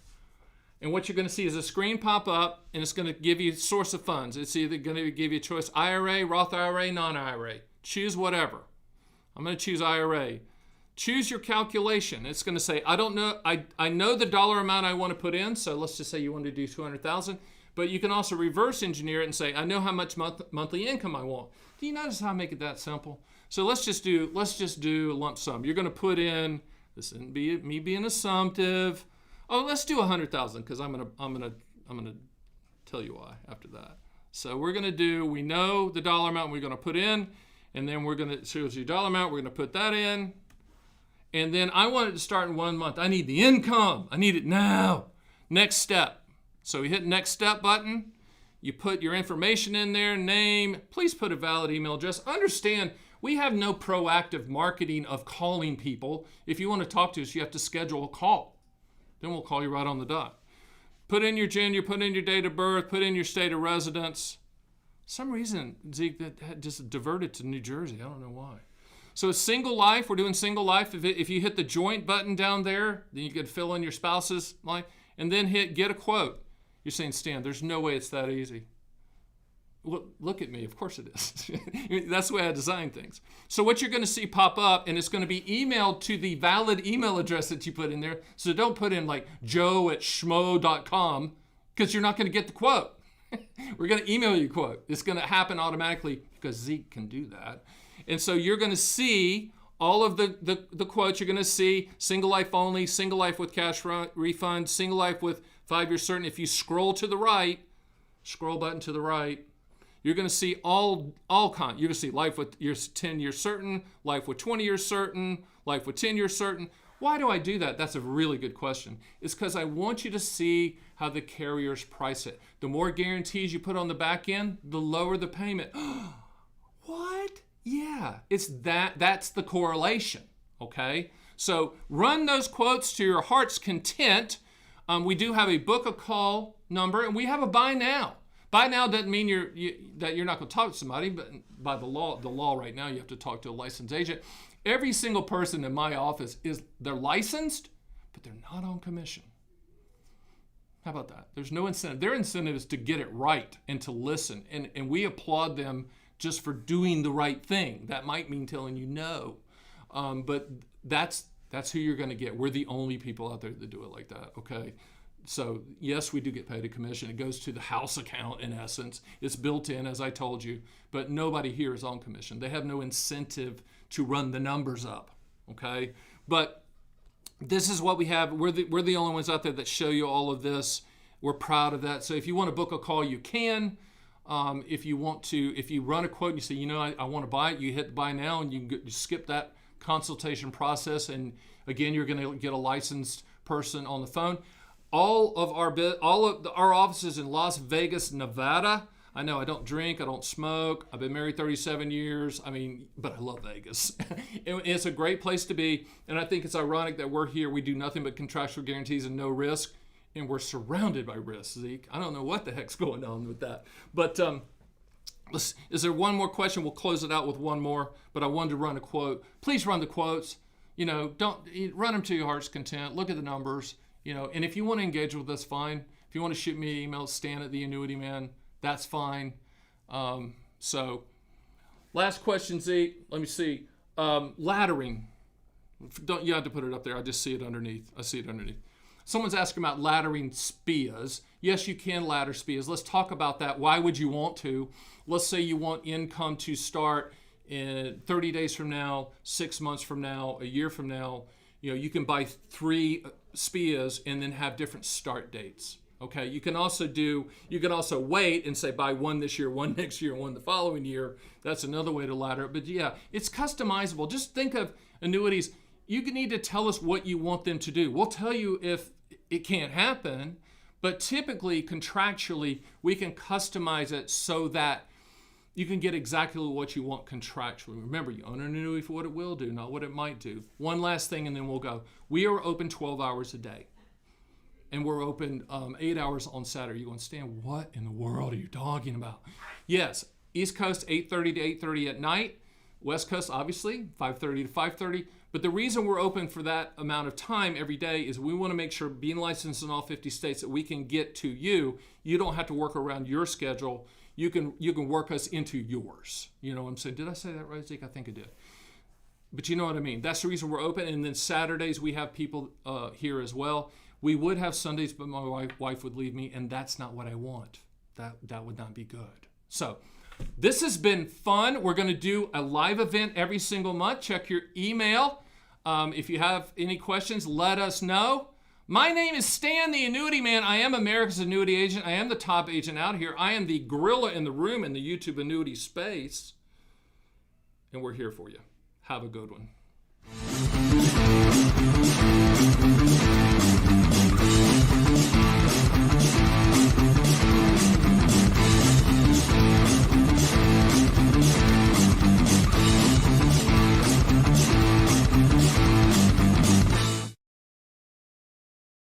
And what you're going to see is a screen pop up, and it's going to give you source of funds. It's either going to give you a choice, IRA, Roth IRA, non-IRA. Choose whatever. I'm going to choose IRA. Choose your calculation. It's going to say, I don't know, I know the dollar amount I want to put in, so let's just say you want to do $200,000, but you can also reverse engineer it and say, I know how much monthly income I want. Do you notice how I make it that simple? So let's just do a lump sum. You're going to put in, this isn't me being assumptive. Oh, let's do 100,000 because I'm gonna tell you why after that. So we're gonna do, we know the dollar amount we're gonna put in, and then we're gonna choose your dollar amount. We're gonna put that in, and then I want it to start in 1 month. I need the income. I need it now. Next step. So we hit next step button. You put your information in there, name. Please put a valid email address. Understand, we have no proactive marketing of calling people. If you want to talk to us, you have to schedule a call. Then we'll call you right on the dot. Put in your gender, put in your date of birth, put in your state of residence. Some reason, Zeke, that had just diverted to New Jersey. I don't know why. So single life, we're doing single life. If you hit the joint button down there, then you could fill in your spouse's life, and then hit get a quote. You're saying, Stan, there's no way it's that easy. Look at me. Of course it is. That's the way I design things. So what you're going to see pop up, and it's going to be emailed to the valid email address that you put in there. So don't put in like joe@schmo.com because you're not going to get the quote. We're going to email you a quote. It's going to happen automatically because Zeke can do that. And so you're going to see all of the quotes. You're going to see single life only, single life with cash refund, single life with 5 years certain. If you scroll to the right, scroll button to the right, you're going to see all kinds. You're going to see life with your 10 years certain, life with 20 years certain, life with 10 years certain. Why do I do that? That's a really good question. It's because I want you to see how the carriers price it. The more guarantees you put on the back end, the lower the payment. What? Yeah, it's that's the correlation, okay? So run those quotes to your heart's content. We do have a book a call number, and we have a buy now. Buy now doesn't mean that you're not going to talk to somebody, but by the law right now, you have to talk to a licensed agent. Every single person in my office they're licensed, but they're not on commission. How about that? There's no incentive. Their incentive is to get it right and to listen, and we applaud them just for doing the right thing. That might mean telling you no, but that's who you're going to get. We're the only people out there that do it like that. Okay. So yes, we do get paid a commission. It goes to the house account in essence. It's built in, as I told you, but nobody here is on commission. They have no incentive to run the numbers up, okay? But this is what we have. We're the only ones out there that show you all of this. We're proud of that. So if you want to book a call, you can. If you run a quote and you say, I want to buy it, you hit buy now, and you skip that consultation process, and again, you're going to get a licensed person on the phone. All of our offices in Las Vegas, Nevada. I know I don't drink, I don't smoke. I've been married 37 years. But I love Vegas. It's a great place to be. And I think it's ironic that we're here. We do nothing but contractual guarantees and no risk. And we're surrounded by risk, Zeke. I don't know what the heck's going on with that. But is there one more question? We'll close it out with one more. But I wanted to run a quote. Please run the quotes. Don't run them to your heart's content. Look at the numbers. And if you want to engage with us, fine. If you want to shoot me an email, Stan@theannuityman, that's fine. So, last question, Zeke. Let me see. Laddering. You have to put it up there. I just see it underneath. Someone's asking about laddering SPIAs. Yes, you can ladder SPIAs. Let's talk about that. Why would you want to? Let's say you want income to start in 30 days from now, 6 months from now, a year from now. You can buy 3 SPIAs and then have different start dates. Okay, you can also wait and say buy 1 this year, 1 next year, 1 the following year. That's another way to ladder it. But yeah, it's customizable. Just think of annuities. You need to tell us what you want them to do. We'll tell you if it can't happen, but typically, contractually, we can customize it so that you can get exactly what you want contractually. Remember, you own an annuity for what it will do, not what it might do. One last thing, and then we'll go. We are open 12 hours a day, and we're open 8 hours on Saturday. You're going, Stan, what in the world are you talking about? Yes, East Coast, 8:30 to 8:30 at night. West Coast, obviously, 5:30 to 5:30. But the reason we're open for that amount of time every day is we want to make sure, being licensed in all 50 states, that we can get to you. You don't have to work around your schedule. You can work us into yours. You know what I'm saying? Did I say that right, Zeke? I think I did. But you know what I mean. That's the reason we're open. And then Saturdays, we have people here as well. We would have Sundays, but my wife would leave me, and that's not what I want. That would not be good. So this has been fun. We're going to do a live event every single month. Check your email. If you have any questions, let us know. My name is Stan, the Annuity Man. I am America's annuity agent. I am the top agent out here. I am the gorilla in the room in the YouTube annuity space. And we're here for you. Have a good one.